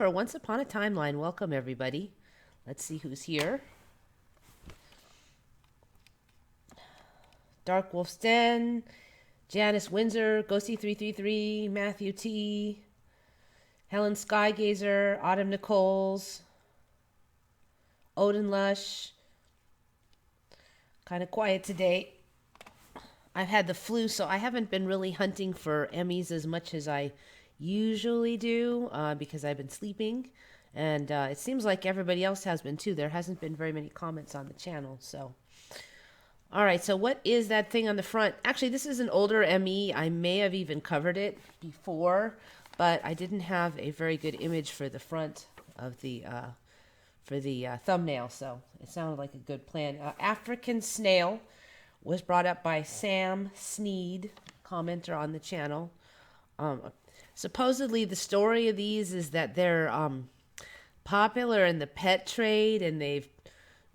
For Once Upon a Timeline. Welcome, everybody. Let's see who's here. Dark Wolf's Den, Janice Windsor, Ghosty333, Matthew T, Helen Skygazer, Autumn Nichols, Odin Lush. Kind of quiet today. I've had the flu, so I haven't been really hunting for Emmys as much as I usually do because I've been sleeping. And it seems like everybody else has been too. There hasn't been very many comments on the channel. So, all right. So what is that thing on the front? Actually, this is an older ME. I may have even covered it before, but I didn't have a very good image for the front of the thumbnail. So it sounded like a good plan. African snail was brought up by Sam Sneed, commenter on the channel. Supposedly, the story of these is that they're popular in the pet trade, and they've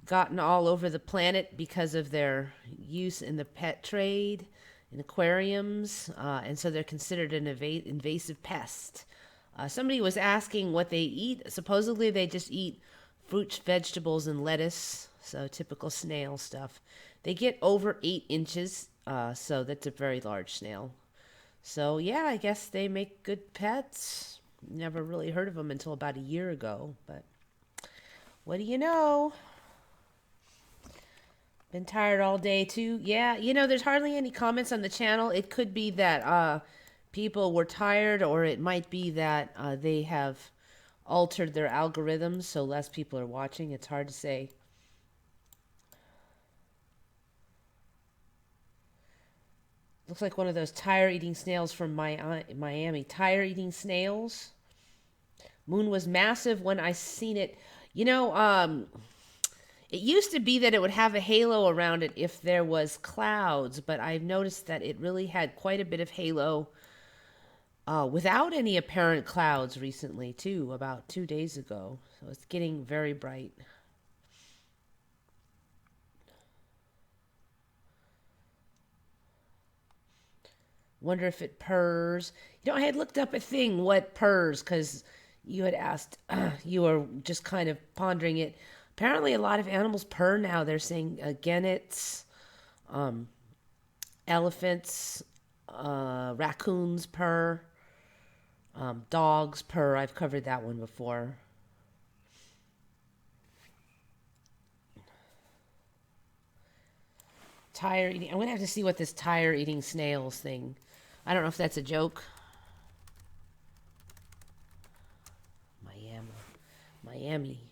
gotten all over the planet because of their use in the pet trade in aquariums, and so they're considered an invasive pest. Somebody was asking what they eat. Supposedly, they just eat fruits, vegetables, and lettuce, so typical snail stuff. They get over 8 inches, so that's a very large snail. So, yeah, I guess they make good pets. Never really heard of them until about a year ago, but what do you know? Been tired all day, too. Yeah, there's hardly any comments on the channel. It could be that people were tired, or it might be that they have altered their algorithms, so less people are watching. It's hard to say. Looks like one of those tire-eating snails from Miami. Tire-eating snails. Moon was massive when I seen it. It used to be that it would have a halo around it if there was clouds, but I've noticed that it really had quite a bit of halo without any apparent clouds recently, too, about 2 days ago. So it's getting very bright. Wonder if it purrs. I had looked up a thing, what purrs, because you had asked, you were just kind of pondering it. Apparently, a lot of animals purr now. They're saying gannets, elephants, raccoons purr, dogs purr. I've covered that one before. Tire eating. I'm going to have to see what this tire eating snails thing. I don't know if that's a joke. Miami.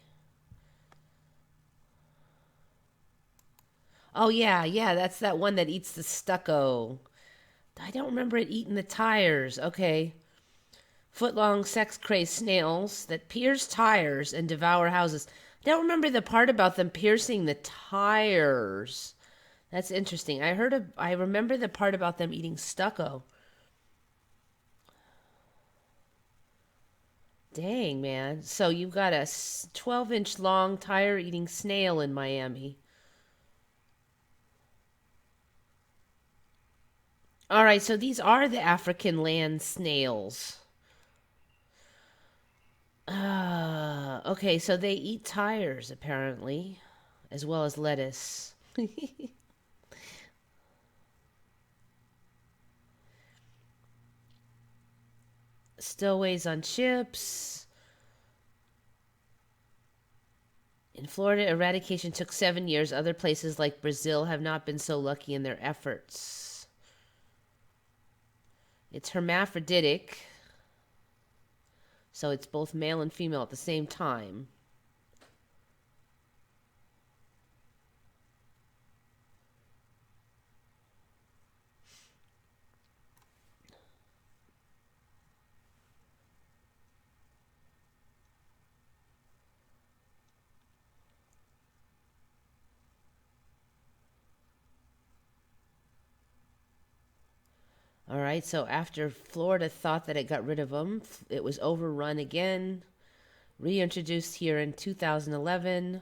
Oh, yeah, that's that one that eats the stucco. I don't remember it eating the tires. Okay. Footlong, sex-crazed snails that pierce tires and devour houses. I don't remember the part about them piercing the tires. That's interesting. I remember the part about them eating stucco. Dang, man. So you've got a 12-inch long tire-eating snail in Miami. All right, so these are the African land snails. Okay, so they eat tires, apparently, as well as lettuce. Stowaways on ships. In Florida, eradication took 7 years. Other places like Brazil have not been so lucky in their efforts. It's hermaphroditic, so it's both male and female at the same time. All right, so after Florida thought that it got rid of them, it was overrun again, reintroduced here in 2011.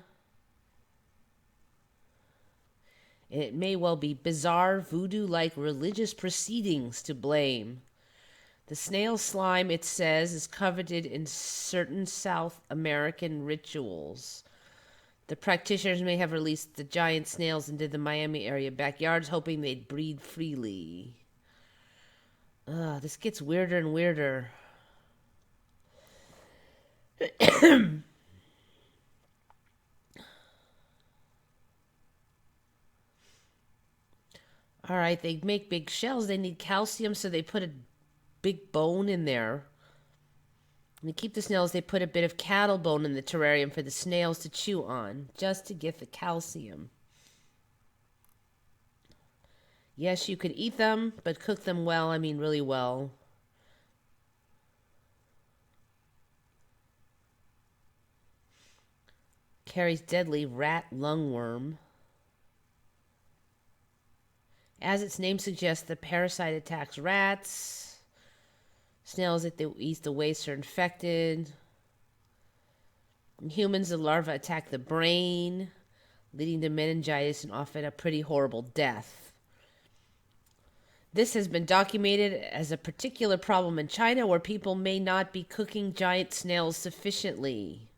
It may well be bizarre voodoo-like religious proceedings to blame. The snail slime, it says, is coveted in certain South American rituals. The practitioners may have released the giant snails into the Miami area backyards, hoping they'd breed freely. This gets weirder and weirder. All right, they make big shells. They need calcium, so they put a big bone in there. And to keep the snails, they put a bit of cattle bone in the terrarium for the snails to chew on, just to get the calcium. Yes, you could eat them, but cook them well. I mean, really well. Carries deadly rat lungworm. As its name suggests, the parasite attacks rats. Snails that they eat the waste are infected. In humans, the larvae attack the brain, leading to meningitis and often a pretty horrible death. This has been documented as a particular problem in China, where people may not be cooking giant snails sufficiently.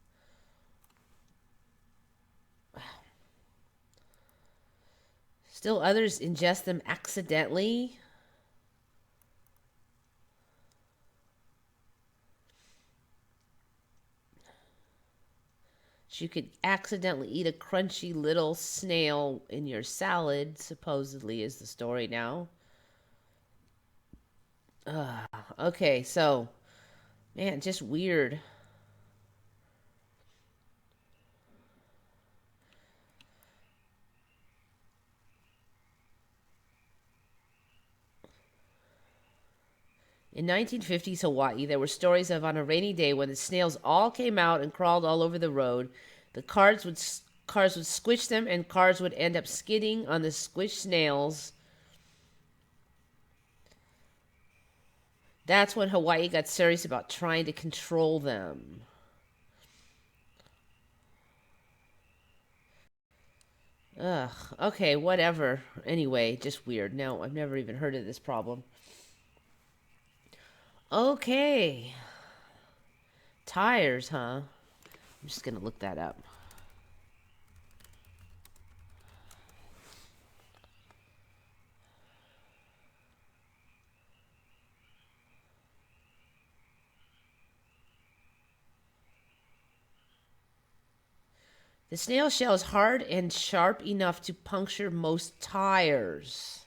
Still others ingest them accidentally. You could accidentally eat a crunchy little snail in your salad, supposedly, is the story now. Okay, so, man, just weird. In 1950s Hawaii, there were stories of on a rainy day when the snails all came out and crawled all over the road. The cars would squish them, and cars would end up skidding on the squished snails. That's when Hawaii got serious about trying to control them. Ugh, okay, whatever. Anyway, just weird. No, I've never even heard of this problem. Okay. Tires, huh? I'm just going to look that up. The snail shell is hard and sharp enough to puncture most tires.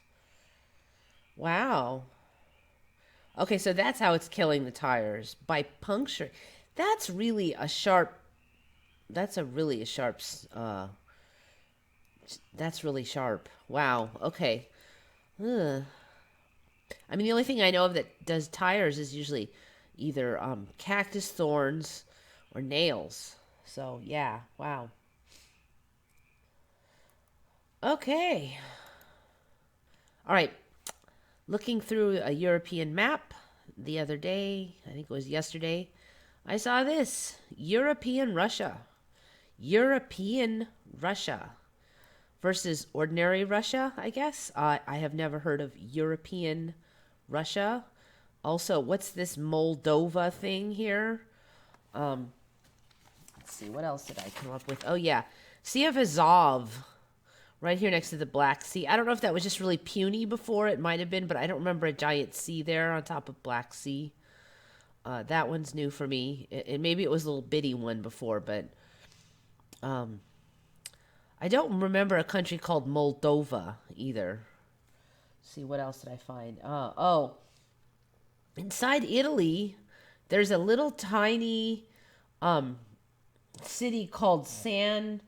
Wow. Okay, so that's how it's killing the tires, by puncture. That's really a sharp. That's really sharp. That's really sharp. Wow. Okay. Ugh. I mean, the only thing I know of that does tires is usually either cactus thorns or nails. So yeah. Wow. Okay. All right. Looking through a European map the other day, I think it was yesterday, I saw this. European Russia. European Russia versus ordinary Russia, I guess. I have never heard of European Russia. Also, what's this Moldova thing here? Let's see, what else did I come up with? Oh, yeah. Sea of Azov. Right here next to the Black Sea. I don't know if that was just really puny before. It might have been, but I don't remember a giant sea there on top of Black Sea. That one's new for me. And maybe it was a little bitty one before, but I don't remember a country called Moldova either. Let's see, what else did I find? Inside Italy, there's a little tiny city called San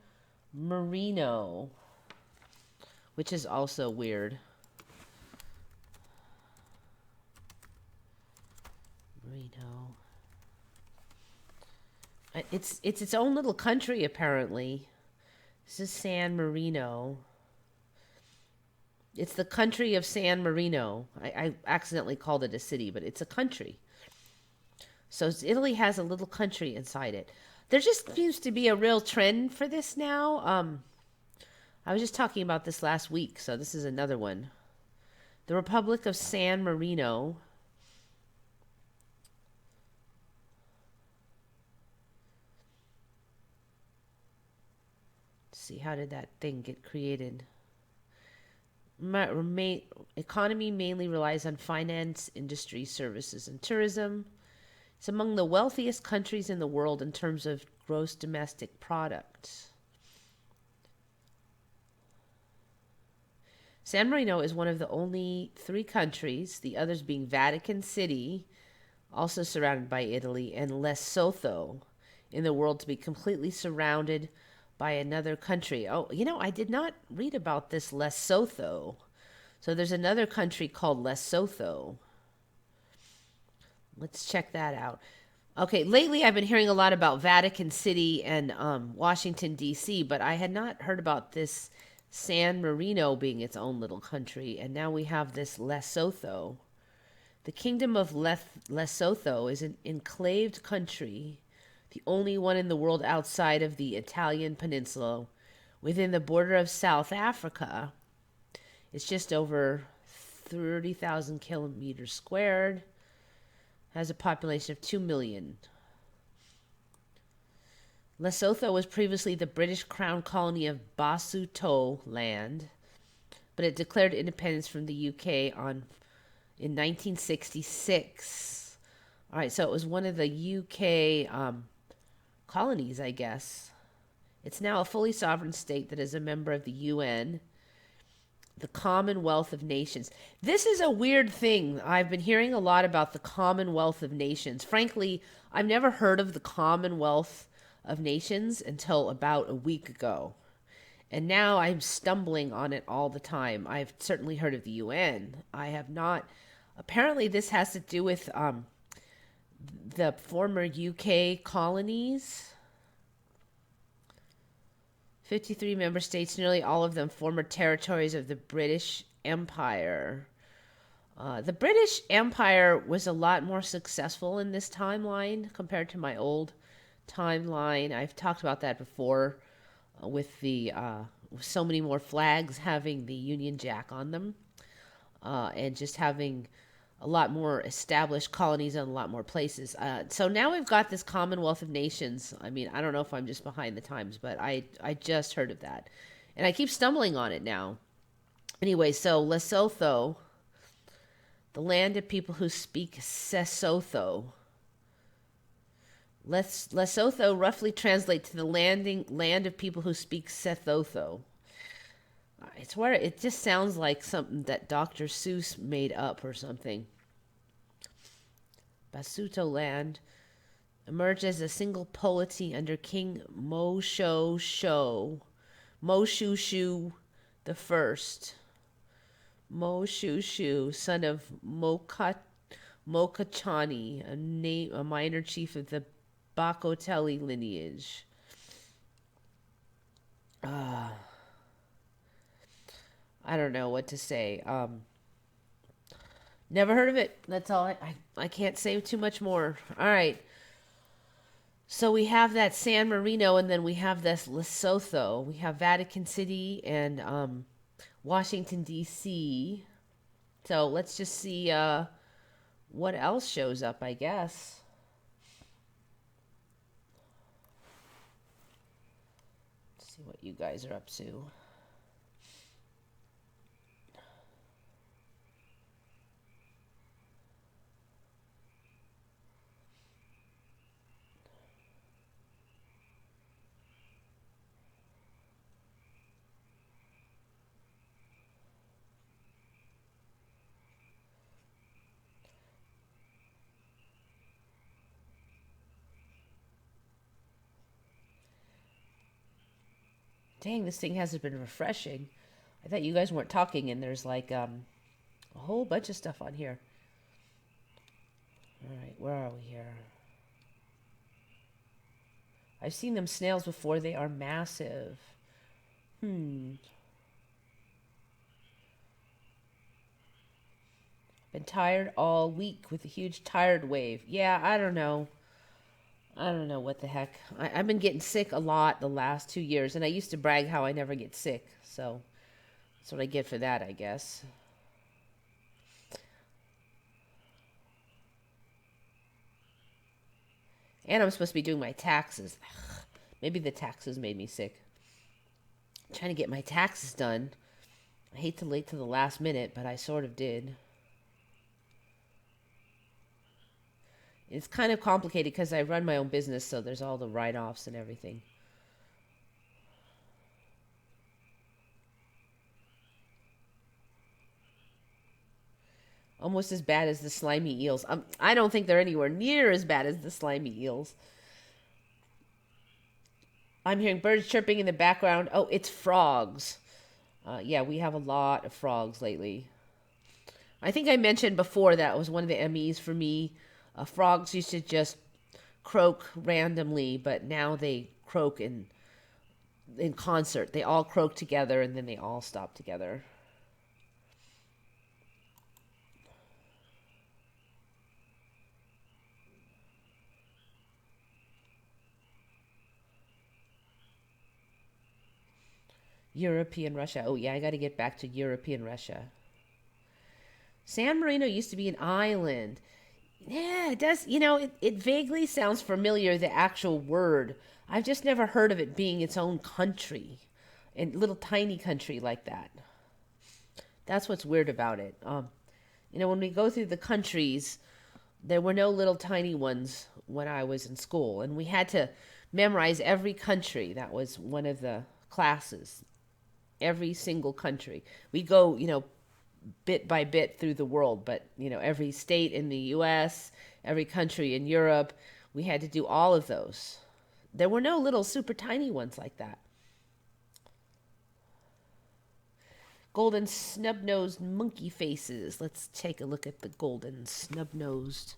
Marino, which is also weird. Marino. It's its own little country, apparently. This is San Marino. It's the country of San Marino. I accidentally called it a city, but it's a country. So Italy has a little country inside it. There just seems to be a real trend for this now. I was just talking about this last week, so this is another one. The Republic of San Marino. see, how did that thing get created? Economy mainly relies on finance, industry, services, and tourism. It's among the wealthiest countries in the world in terms of gross domestic product. San Marino is one of the only 3 countries, the others being Vatican City, also surrounded by Italy, and Lesotho, in the world to be completely surrounded by another country. Oh, I did not read about this Lesotho. So there's another country called Lesotho. Let's check that out. Okay, lately I've been hearing a lot about Vatican City and Washington, D.C., but I had not heard about this San Marino being its own little country, and now we have this Lesotho. The Kingdom of Lesotho is an enclaved country, the only one in the world outside of the Italian peninsula, within the border of South Africa. It's just over 30,000 kilometers squared, has a population of 2 million. Lesotho was previously the British Crown colony of Basuto land, but it declared independence from the UK in 1966. All right, so it was one of the UK colonies, I guess. It's now a fully sovereign state that is a member of the UN, the Commonwealth of Nations. This is a weird thing. I've been hearing a lot about the Commonwealth of Nations. Frankly, I've never heard of the Commonwealth of Nations until about a week ago. And now I'm stumbling on it all the time. I've certainly heard of the UN. I have not. Apparently, this has to do with the former UK colonies. 53 member states, nearly all of them former territories of the British Empire. The British Empire was a lot more successful in this timeline compared to my old timeline. I've talked about that before with so many more flags having the Union Jack on them, and just having a lot more established colonies in a lot more places. So now we've got this Commonwealth of Nations. I mean, I don't know if I'm just behind the times, but I just heard of that. And I keep stumbling on it now. Anyway, so Lesotho, the land of people who speak Sesotho. Lesotho roughly translates to the land of people who speak Sethotho. It's where it just sounds like something that Dr. Seuss made up or something. Basuto land emerged as a single polity under King Moshoeshoe the First. Moshoeshoe, son of Mokachani, a minor chief of the Bakotelli lineage. I don't know what to say. Never heard of it. That's all. I can't say too much more. All right. So we have that San Marino, and then we have this Lesotho. We have Vatican City and Washington, D.C. So let's just see what else shows up, I guess. Let's see what you guys are up to. Dang, this thing hasn't been refreshing. I thought you guys weren't talking, and there's like a whole bunch of stuff on here. All right, where are we here? I've seen them snails before. They are massive. Been tired all week with a huge tired wave. Yeah, I don't know. I don't know what the heck. I've been getting sick a lot the last 2 years, and I used to brag how I never get sick. So that's what I get for that, I guess. And I'm supposed to be doing my taxes. Maybe the taxes made me sick. Trying to get my taxes done. I hate to wait to the last minute, but I sort of did. It's kind of complicated because I run my own business, so there's all the write-offs and everything. Almost as bad as the slimy eels. I don't think they're anywhere near as bad as the slimy eels. I'm hearing birds chirping in the background. Oh, it's frogs. Yeah, we have a lot of frogs lately. I think I mentioned before that was one of the MEs for me. Frogs used to just croak randomly, but now they croak in concert. They all croak together, and then they all stop together. European Russia. Oh, yeah, I got to get back to European Russia. San Marino used to be an island. Yeah, it does. It vaguely sounds familiar, the actual word. I've just never heard of it being its own country, a little tiny country like that. That's what's weird about it. When we go through the countries, there were no little tiny ones when I was in school, and we had to memorize every country. That was one of the classes. Every single country. We go, bit by bit through the world, but, every state in the US, every country in Europe, we had to do all of those. There were no little super tiny ones like that. Golden snub-nosed monkey faces. Let's take a look at the golden snub-nosed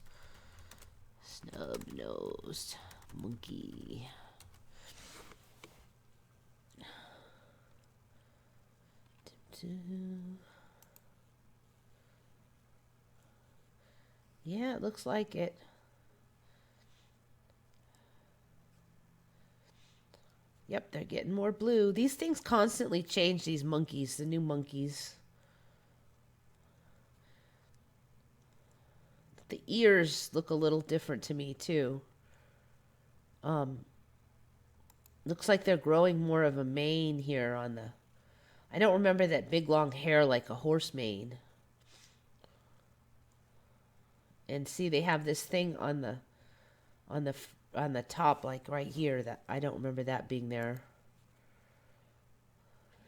monkey. Yeah, it looks like it. Yep, they're getting more blue. These things constantly change, these monkeys, the new monkeys. The ears look a little different to me, too. Looks like they're growing more of a mane here on the... I don't remember that big long hair like a horse mane. And see, they have this thing on the top, like right here, that I don't remember that being there.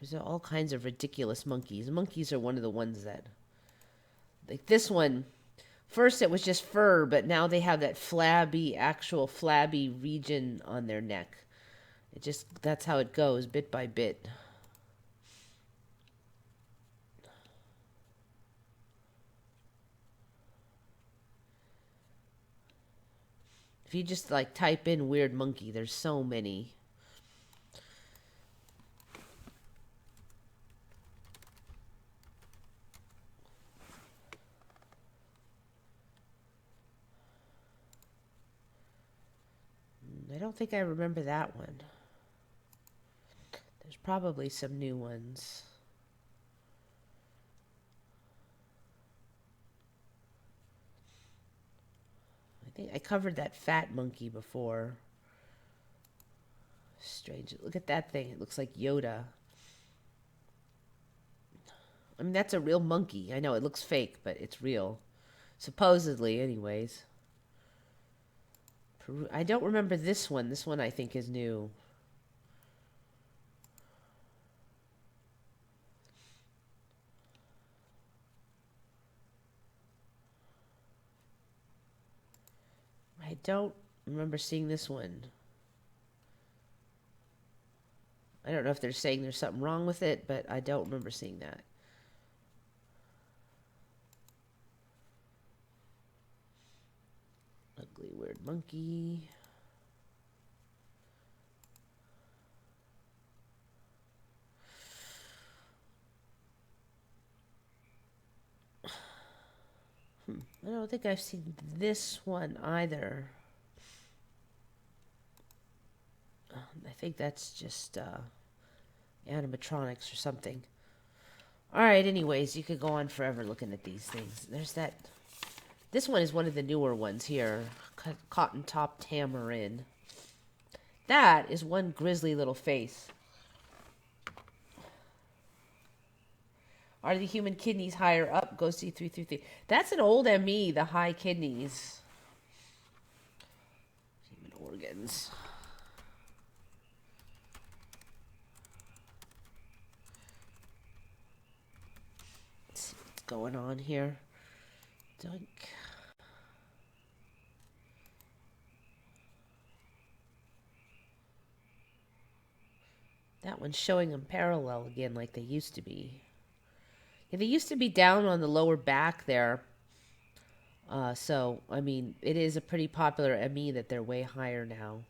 There's all kinds of ridiculous monkeys. Monkeys are one of the ones that, like this one, first it was just fur, but now they have that actual flabby region on their neck. That's how it goes, bit by bit. If you just like type in weird monkey, there's so many. I don't think I remember that one. There's probably some new ones. I think I covered that fat monkey before. Strange. Look at that thing. It looks like Yoda. I mean, that's a real monkey. I know it looks fake, but it's real. Supposedly, anyways. I don't remember this one. This one I think is new. I don't remember seeing this one. I don't know if they're saying there's something wrong with it, but I don't remember seeing that. Ugly weird monkey. I don't think I've seen this one either. I think that's just animatronics or something. Alright, anyways, you could go on forever looking at these things. There's that. This one is one of the newer ones here. Cotton top tamarin. That is one grisly little face. Are the human kidneys higher up? Go see 333. That's an old ME, the high kidneys. Human organs. Let's see what's going on here. Dunk. That one's showing them parallel again like they used to be. Yeah, they used to be down on the lower back there. So, I mean, it is a pretty popular ME that they're way higher now.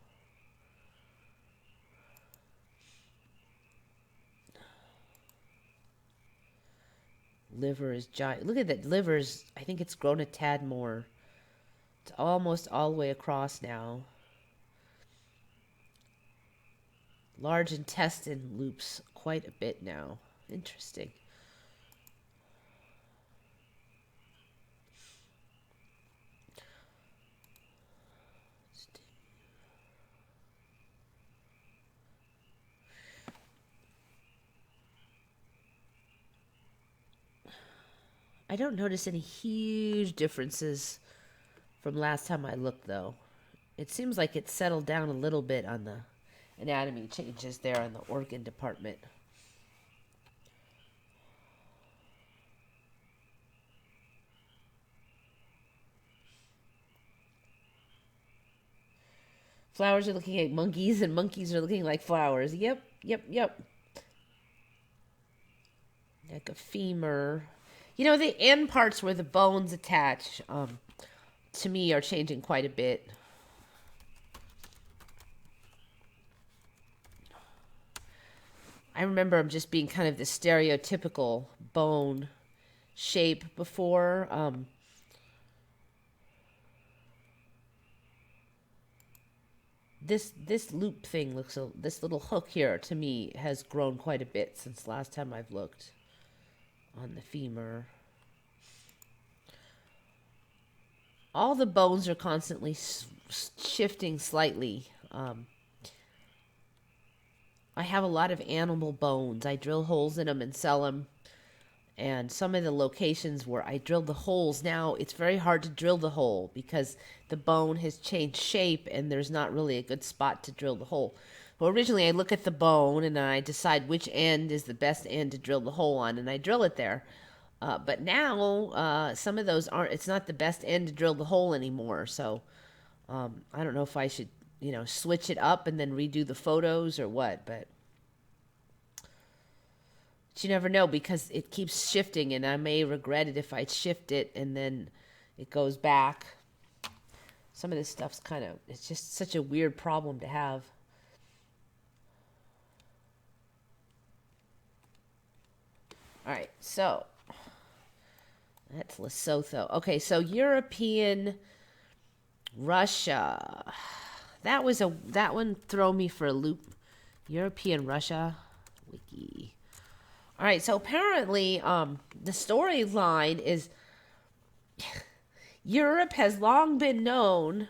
Liver is giant. Look at that. Liver's, I think it's grown a tad more. It's almost all the way across now. Large intestine loops quite a bit now. Interesting. I don't notice any huge differences from last time I looked, though. It seems like it settled down a little bit on the anatomy changes there in the organ department. Flowers are looking like monkeys, and monkeys are looking like flowers. Yep. Like a femur. You know, the end parts where the bones attach, to me, are changing quite a bit. I remember them just being kind of the stereotypical bone shape before. This loop thing looks, this little hook here to me has grown quite a bit since last time I've looked on the femur. All the bones are constantly shifting slightly. I have a lot of animal bones. I drill holes in them and sell them. And some of the locations where I drilled the holes, now it's very hard to drill the hole because the bone has changed shape and there's not really a good spot to drill the hole. Well, originally I look at the bone and I decide which end is the best end to drill the hole on, and I drill it there. But now some of those aren't, it's not the best end to drill the hole anymore. So I don't know if I should, switch it up and then redo the photos or what, but you never know because it keeps shifting and I may regret it if I shift it and then it goes back. Some of this stuff's it's just such a weird problem to have. All right, so that's Lesotho. Okay, so European Russia. That one throw me for a loop. European Russia wiki. All right, so apparently the storyline is Europe has long been known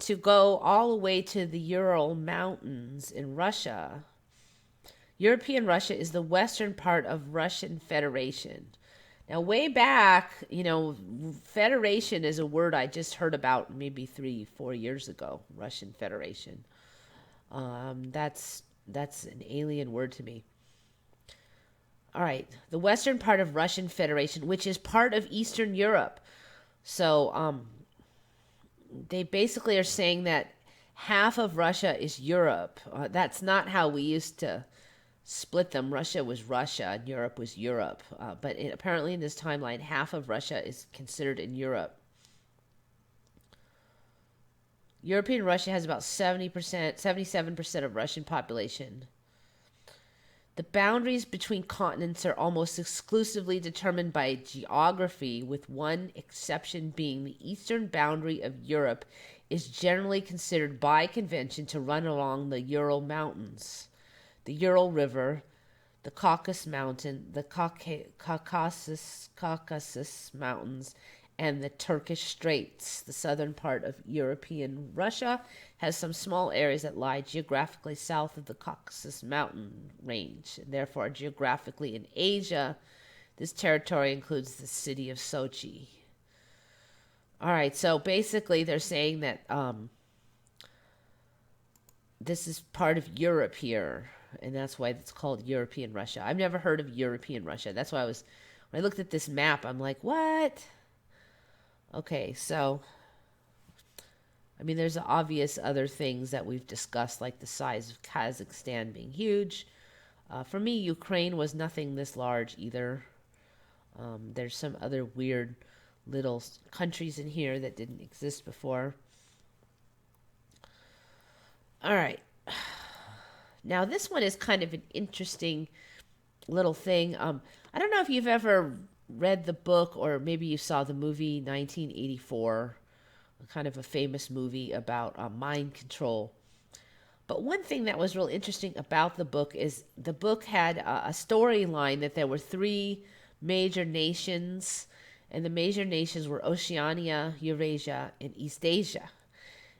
to go all the way to the Ural Mountains in Russia. European Russia is the western part of Russian Federation. Now, way back, Federation is a word I just heard about maybe 3-4 years ago. Russian Federation. That's an alien word to me. All right, the western part of Russian Federation, which is part of Eastern Europe. So, they basically are saying that half of Russia is Europe. That's not how we used to split them. Russia was Russia and Europe was Europe. But apparently in this timeline, half of Russia is considered in Europe. European Russia has about 77% of Russian population. The boundaries between continents are almost exclusively determined by geography, with one exception being the eastern boundary of Europe is generally considered by convention to run along the Ural Mountains, the Ural River, the Caucasus Mountain, the Caucasus Mountains, and the Turkish Straits. The southern part of European Russia has some small areas that lie geographically south of the Caucasus Mountain range, and therefore geographically in Asia. This territory includes the city of Sochi. All right, so basically they're saying that this is part of Europe here, and that's why it's called European Russia. I've never heard of European Russia. That's why when I looked at this map, I'm like, what? Okay, so, I mean, there's obvious other things that we've discussed, like the size of Kazakhstan being huge. For me, Ukraine was nothing this large either. There's some other weird little countries in here that didn't exist before. All right. Now, this one is kind of an interesting little thing. I don't know if you've ever read the book or maybe you saw the movie 1984, kind of a famous movie about mind control. But one thing that was real interesting about the book is the book had a storyline that there were three major nations, and the major nations were Oceania, Eurasia, and East Asia.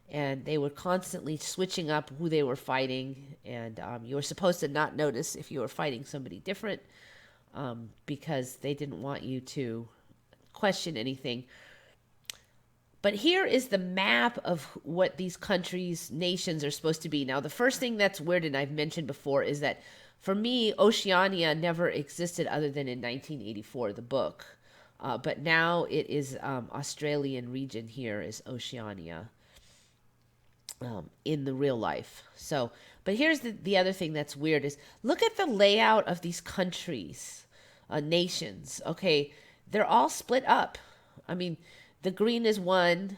And they were constantly switching up who they were fighting, and you were supposed to not notice if you were fighting somebody different because they didn't want you to question anything. But here is the map of what these countries, nations are supposed to be. Now, the first thing that's weird, and I've mentioned before, is that for me, Oceania never existed other than in 1984, the book. But now it is Australian region here is Oceania. In the real life. So, but here's the other thing that's weird is look at the layout of these countries, nations. Okay, they're all split up. I mean, the green is one,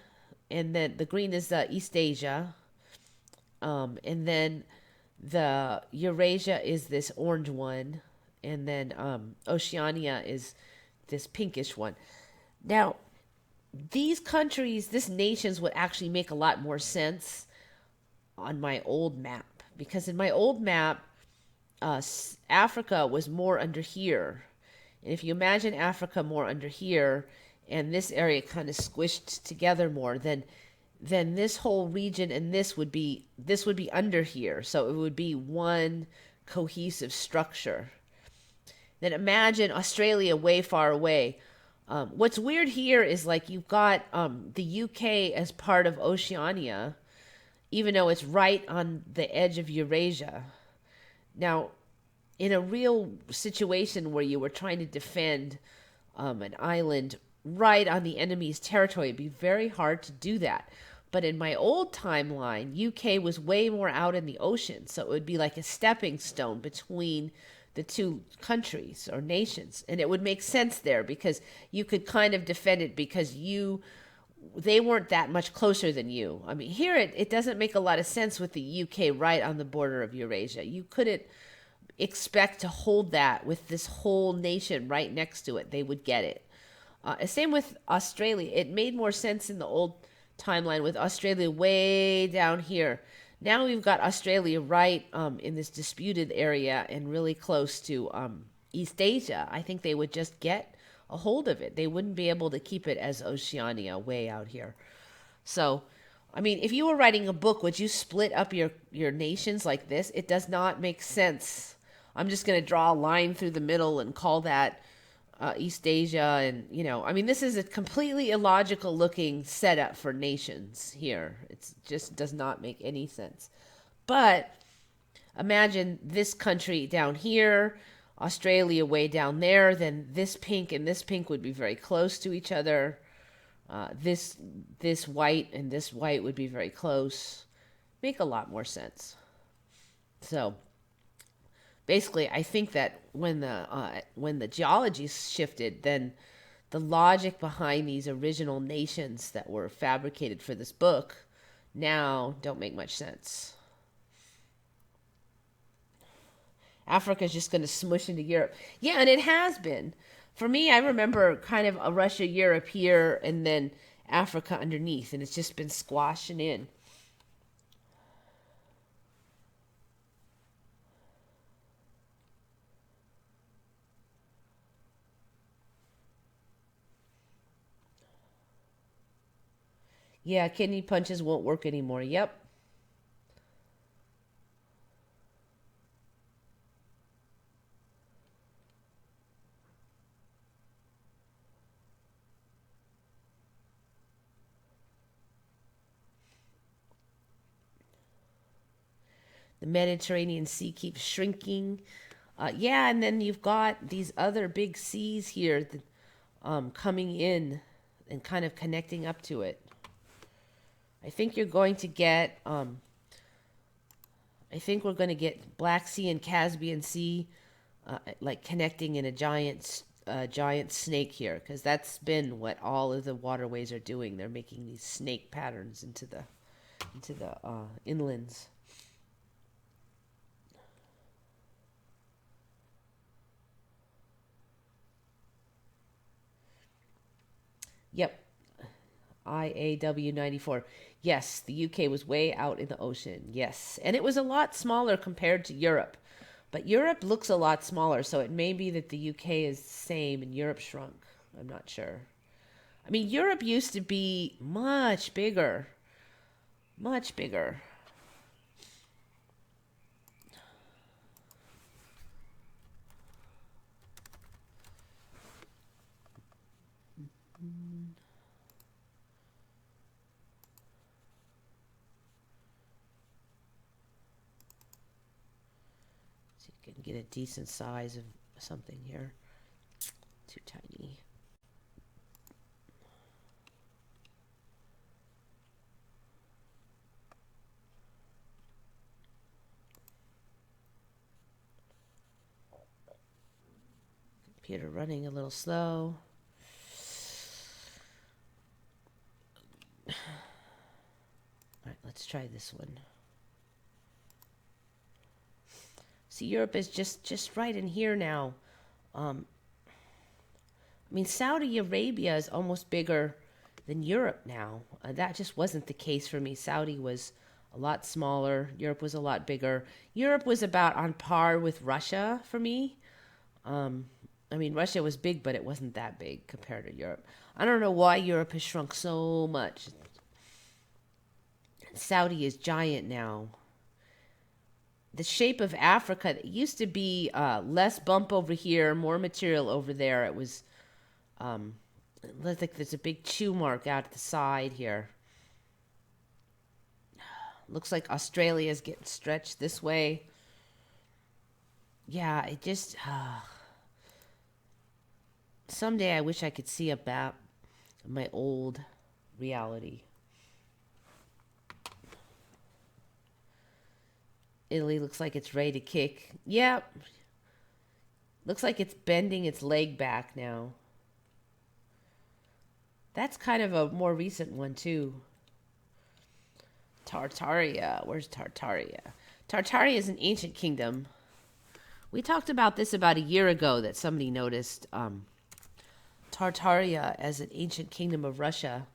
and then the green is East Asia, and then the Eurasia is this orange one, and then Oceania is this pinkish one. Now, these countries, these nations would actually make a lot more sense on my old map, because in my old map, Africa was more under here. And if you imagine Africa more under here, and this area kind of squished together more, then this whole region and this would be under here. So it would be one cohesive structure. Then imagine Australia way far away. What's weird here is like you've got the UK as part of Oceania, even though it's right on the edge of Eurasia. Now, in a real situation where you were trying to defend an island right on the enemy's territory, it'd be very hard to do that. But in my old timeline, UK was way more out in the ocean, so it would be like a stepping stone between the two countries or nations, and it would make sense there because you could kind of defend it because they weren't that much closer than you. I mean, here it doesn't make a lot of sense with the UK right on the border of Eurasia. You couldn't expect to hold that with this whole nation right next to it. They would get it. Same with Australia. It made more sense in the old timeline with Australia way down here. Now we've got Australia right in this disputed area and really close to East Asia. I think they would just get a hold of it. They wouldn't be able to keep it as Oceania way out here. So, I mean, if you were writing a book, would you split up your nations like this? It does not make sense. I'm just going to draw a line through the middle and call that East Asia. And, I mean, this is a completely illogical looking setup for nations here. It just does not make any sense. But imagine this country down here, Australia way down there, then this pink and this pink would be very close to each other. This white and this white would be very close. Make a lot more sense. So basically, I think that when the geology shifted, then the logic behind these original nations that were fabricated for this book now don't make much sense. Africa's just going to smush into Europe. Yeah, and it has been. For me, I remember kind of a Russia, Europe here, and then Africa underneath, and it's just been squashing in. Yeah, kidney punches won't work anymore. Yep. The Mediterranean Sea keeps shrinking. Yeah, and then you've got these other big seas here that, coming in and kind of connecting up to it. I think you're going to get, I think we're going to get Black Sea and Caspian Sea, like connecting in a giant snake here, because that's been what all of the waterways are doing. They're making these snake patterns into the inlands. Yep, IAW 94. Yes, the UK was way out in the ocean. Yes, and it was a lot smaller compared to Europe. But Europe looks a lot smaller, so it may be that the UK is the same and Europe shrunk. I'm not sure. I mean, Europe used to be much bigger. Much bigger. So you can get a decent size of something here. Too tiny. Computer running a little slow. All right, let's try this one. See, Europe is just right in here now. I mean, Saudi Arabia is almost bigger than Europe now. That just wasn't the case for me. Saudi was a lot smaller. Europe was a lot bigger. Europe was about on par with Russia for me. I mean, Russia was big, but it wasn't that big compared to Europe. I don't know why Europe has shrunk so much. Saudi is giant now. The shape of Africa, it used to be less bump over here, more material over there. It was, looks like there's a big chew mark out at the side here. Looks like Australia's getting stretched this way. Yeah, it just, someday I wish I could see a map of my old reality. Italy looks like it's ready to kick. Yep. Looks like it's bending its leg back now. That's kind of a more recent one, too. Tartaria. Where's Tartaria? Tartaria is an ancient kingdom. We talked about this about a year ago, that somebody noticed Tartaria as an ancient kingdom of Russia.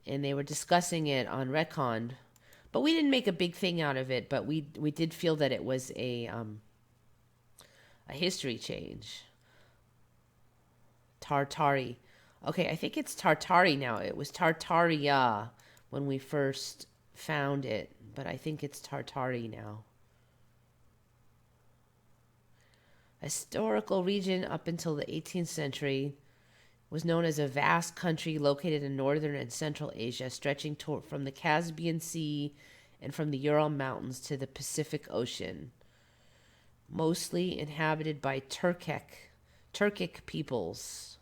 And they were discussing it on Recon. But we didn't make a big thing out of it, but we did feel that it was a history change. Tartari. Okay, I think it's Tartari now. It was Tartaria when we first found it, but I think it's Tartari now. A historical region up until the 18th century was known as a vast country located in northern and central Asia, stretching from the Caspian Sea and from the Ural Mountains to the Pacific Ocean. Mostly inhabited by Turkic peoples.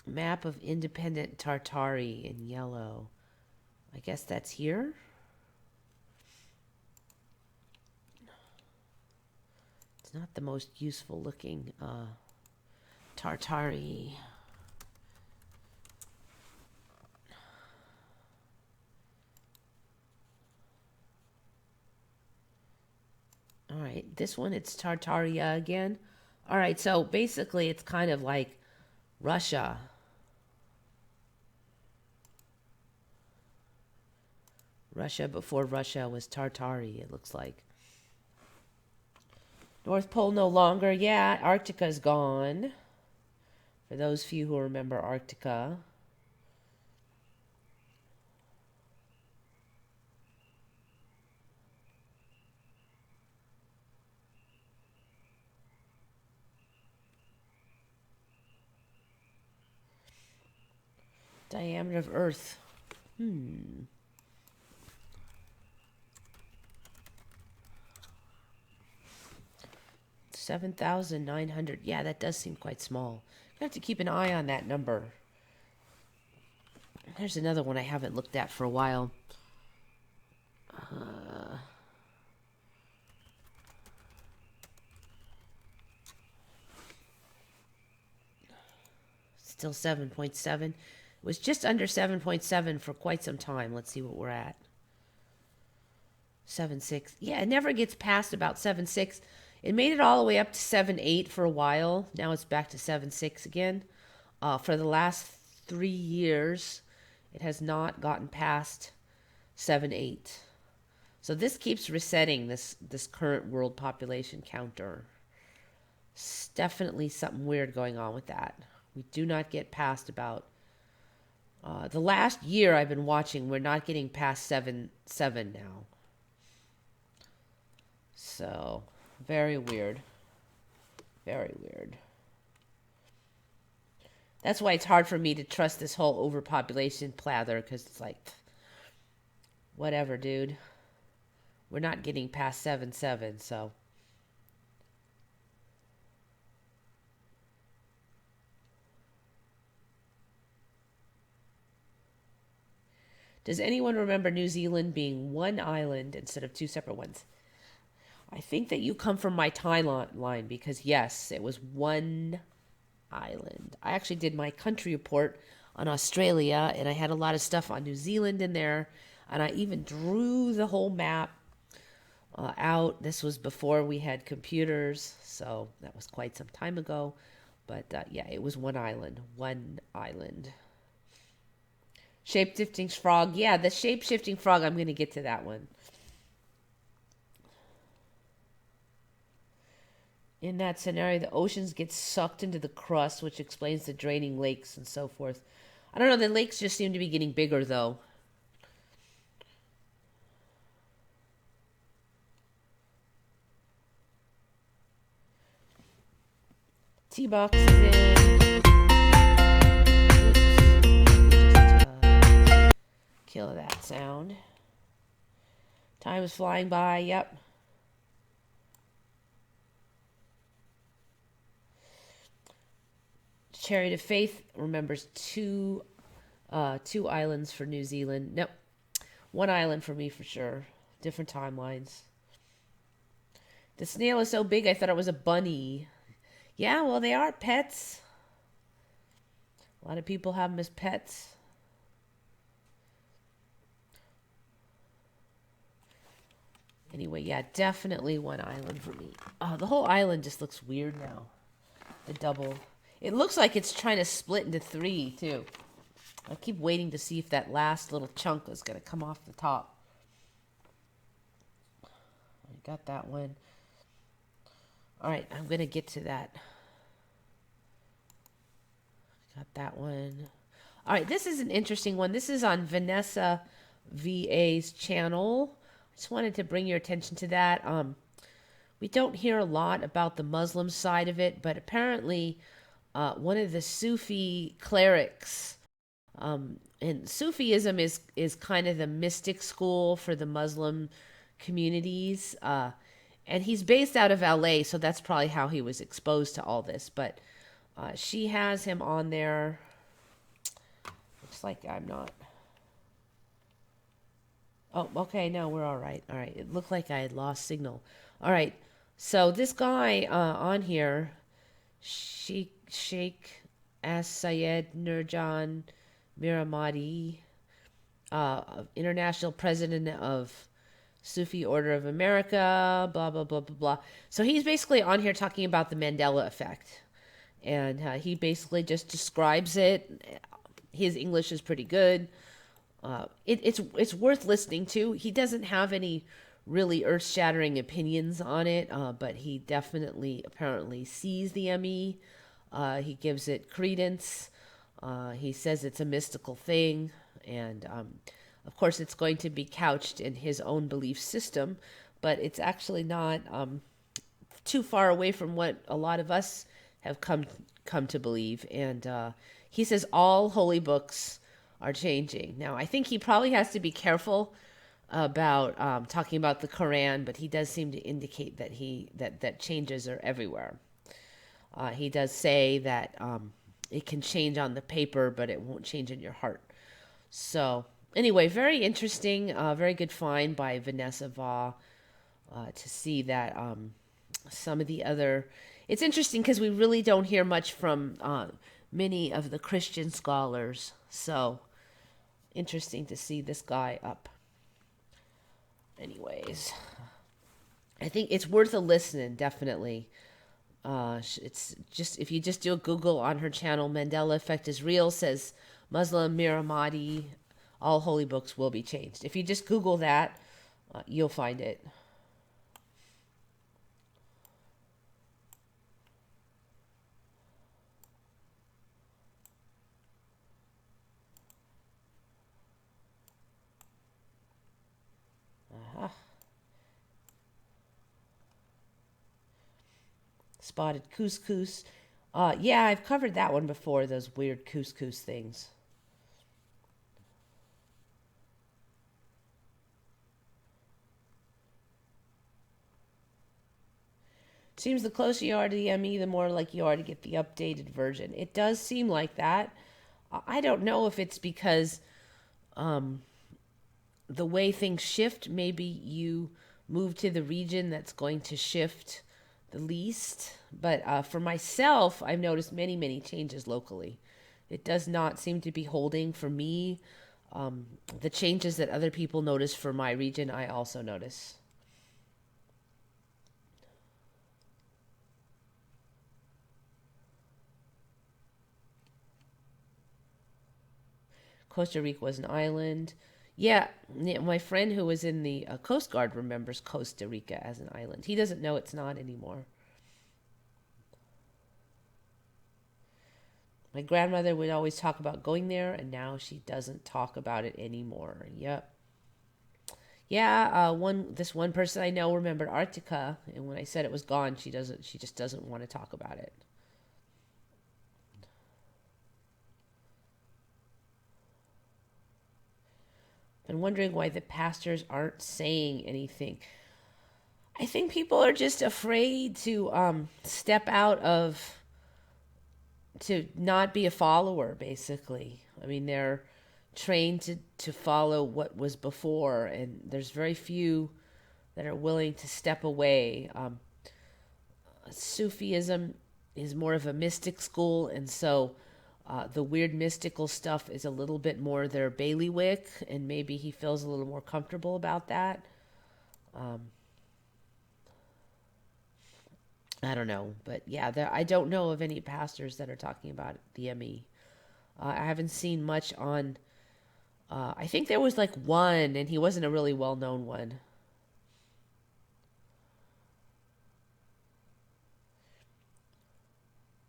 Map of independent Tartari in yellow. I guess that's here. Not the most useful looking Tartari. All right, this one, it's Tartaria again. All right, so basically it's kind of like Russia. Russia before Russia was Tartari, it looks like. North Pole no longer. Yeah, Arctica's gone. For those few who remember Arctica. Diameter of Earth. 7,900. Yeah, that does seem quite small. I have to keep an eye on that number. There's another one I haven't looked at for a while. Still 7.7. It was just under 7.7 for quite some time. Let's see what we're at. 7.6. Yeah, it never gets past about 7.6. It made it all the way up to 7.8 for a while. Now it's back to 7.6 again. For the last 3 years, it has not gotten past 7.8. So this keeps resetting this current world population counter. It's definitely something weird going on with that. We do not get past about the last year I've been watching. We're not getting past 7 now. So very weird. Very weird. That's why it's hard for me to trust this whole overpopulation plather, because it's like, whatever, dude. We're not getting past 7.7, so. Does anyone remember New Zealand being one island instead of two separate ones? I think that you come from my timeline because, yes, it was one island. I actually did my country report on Australia, and I had a lot of stuff on New Zealand in there, and I even drew the whole map out. This was before we had computers, so that was quite some time ago. But yeah, it was one island. One island. Shape-shifting frog. Yeah, the shape-shifting frog, I'm going to get to that one. In that scenario, the oceans get sucked into the crust, which explains the draining lakes and so forth. I don't know, the lakes just seem to be getting bigger, though. T-box is in. Just kill that sound. Time is flying by, yep. Chariot of Faith remembers two islands for New Zealand. Nope. One island for me for sure. Different timelines. The snail is so big I thought it was a bunny. Yeah, well, they are pets. A lot of people have them as pets. Anyway, yeah, definitely one island for me. Oh, the whole island just looks weird now. The double. It looks like it's trying to split into 3, too. I keep waiting to see if that last little chunk is going to come off the top. I got that one. All right, I'm going to get to that. Got that one. All right, this is an interesting one. This is on Vanessa VA's channel. I just wanted to bring your attention to that. We don't hear a lot about the Muslim side of it, but apparently one of the Sufi clerics, and Sufism is kind of the mystic school for the Muslim communities, and he's based out of LA, so that's probably how he was exposed to all this. But she has him on there. Looks like I'm not. Oh, okay, no, we're all right. All right, it looked like I had lost signal. All right, so this guy on here, Sheikh As-Sayed Nurjan Miramati, international president of Sufi Order of America, blah, blah, blah, blah, blah. So he's basically on here talking about the Mandela Effect. And he basically just describes it. His English is pretty good. It's worth listening to. He doesn't have any really earth-shattering opinions on it, but he definitely apparently sees the ME. He gives it credence. He says it's a mystical thing, and of course it's going to be couched in his own belief system, but it's actually not too far away from what a lot of us have come to believe. And he says all holy books are changing. Now, I think he probably has to be careful about talking about the Quran, but he does seem to indicate that that changes are everywhere. He does say that it can change on the paper, but it won't change in your heart. So anyway, very interesting, very good find by Vanessa Vaugh to see that some of the other. It's interesting because we really don't hear much from many of the Christian scholars. So interesting to see this guy up. Anyways, I think it's worth a listen, definitely. It's just, if you just do a Google on her channel, Mandela Effect is Real, says Muslim Miramati, all holy books will be changed. If you just Google that, you'll find it. Spotted couscous. Yeah, I've covered that one before, those weird couscous things. Seems the closer you are to the ME, the more like you are to get the updated version. It does seem like that. I don't know if it's because the way things shift, maybe you move to the region that's going to shift the least. But for myself, I've noticed many, many changes locally. It does not seem to be holding for me. The changes that other people notice for my region, I also notice. Costa Rica was an island. Yeah, my friend who was in the Coast Guard remembers Costa Rica as an island. He doesn't know it's not anymore. My grandmother would always talk about going there, and now she doesn't talk about it anymore. Yep. Yeah, this one person I know remembered Arctica, and when I said it was gone, she doesn't. She just doesn't want to talk about it. Been wondering why the pastors aren't saying anything. I think people are just afraid to step out of, to not be a follower, basically. I mean, they're trained to follow what was before, and there's very few that are willing to step away. Sufism is more of a mystic school, and so the weird mystical stuff is a little bit more their bailiwick, and maybe he feels a little more comfortable about that. I don't know, but yeah, I don't know of any pastors that are talking about the ME. I haven't seen much on. I think there was like one, and he wasn't a really well-known one.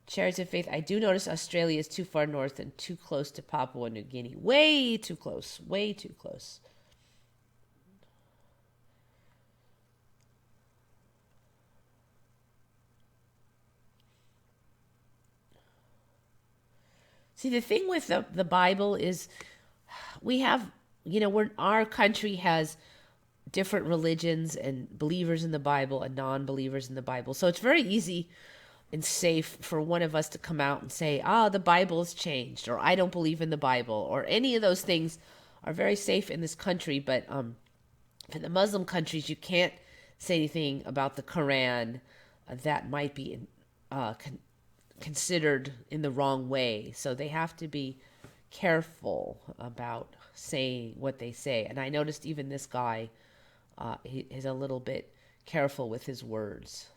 Chariots of Faith. I do notice Australia is too far north and too close to Papua New Guinea. Way too close. Way too close. See, the thing with the Bible is we have, our country has different religions and believers in the Bible and non-believers in the Bible. So it's very easy and safe for one of us to come out and say, the Bible's changed, or I don't believe in the Bible, or any of those things are very safe in this country. But for the Muslim countries, you can't say anything about the Quran that might be considered in the wrong way. So they have to be careful about saying what they say. And I noticed even this guy he is a little bit careful with his words.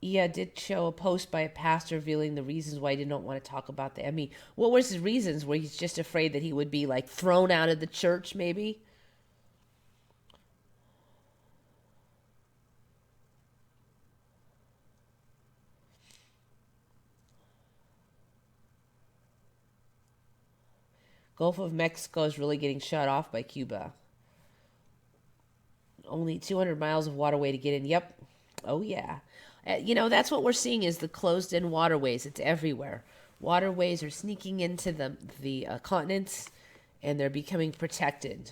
Yeah, did show a post by a pastor revealing the reasons why he did not want to talk about the ME. What was his reasons? Were he's just afraid that he would be like thrown out of the church, maybe? Gulf of Mexico is really getting shut off by Cuba. only 200 miles of waterway to get in. Yep. Oh, yeah. That's what we're seeing is the closed-in waterways. It's everywhere. Waterways are sneaking into the continents, and they're becoming protected.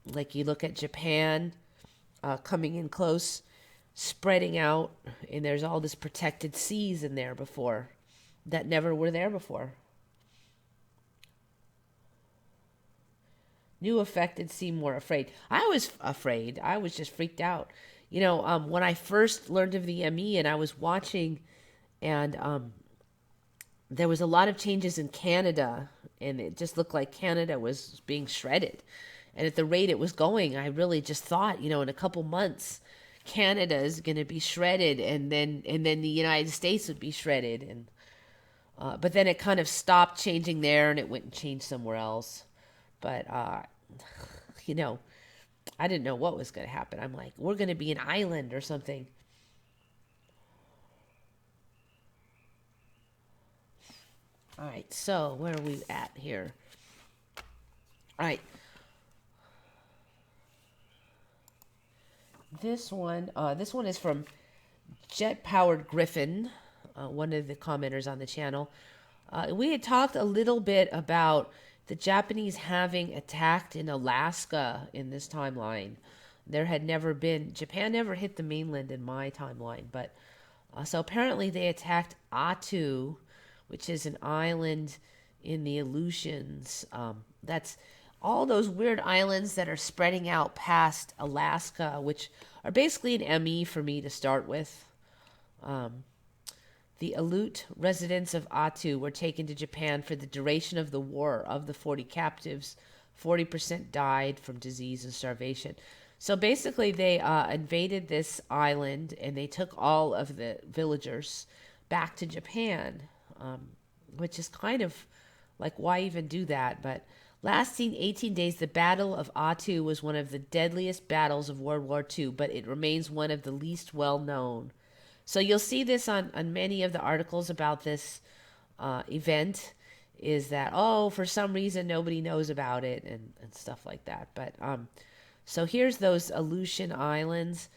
Like you look at Japan coming in close, spreading out, and there's all this protected seas in there before that never were there before. New affected seem more afraid. I was afraid. I was just freaked out. When I first learned of the ME and I was watching, and there was a lot of changes in Canada, and it just looked like Canada was being shredded. And at the rate it was going, I really just thought, in a couple months, Canada is going to be shredded, and then the United States would be shredded. And but then it kind of stopped changing there, and it went and changed somewhere else. But, I didn't know what was going to happen. I'm like, we're going to be an island or something. All right, so where are we at here? All right. This one is from Jet Powered Griffin, one of the commenters on the channel. We had talked a little bit about the Japanese having attacked in Alaska in this timeline. Japan never hit the mainland in my timeline, but so apparently they attacked Attu, which is an island in the Aleutians. That's all those weird islands that are spreading out past Alaska, which are basically an ME for me to start with. The Aleut residents of Attu were taken to Japan for the duration of the war. Of the 40 captives, 40% died from disease and starvation. So basically they invaded this island and they took all of the villagers back to Japan, which is kind of like, why even do that? But lasting 18 days, the Battle of Attu was one of the deadliest battles of World War II, but it remains one of the least well known. So you'll see this on many of the articles about this event, is that, for some reason nobody knows about it and stuff like that. But so here's those Aleutian Islands.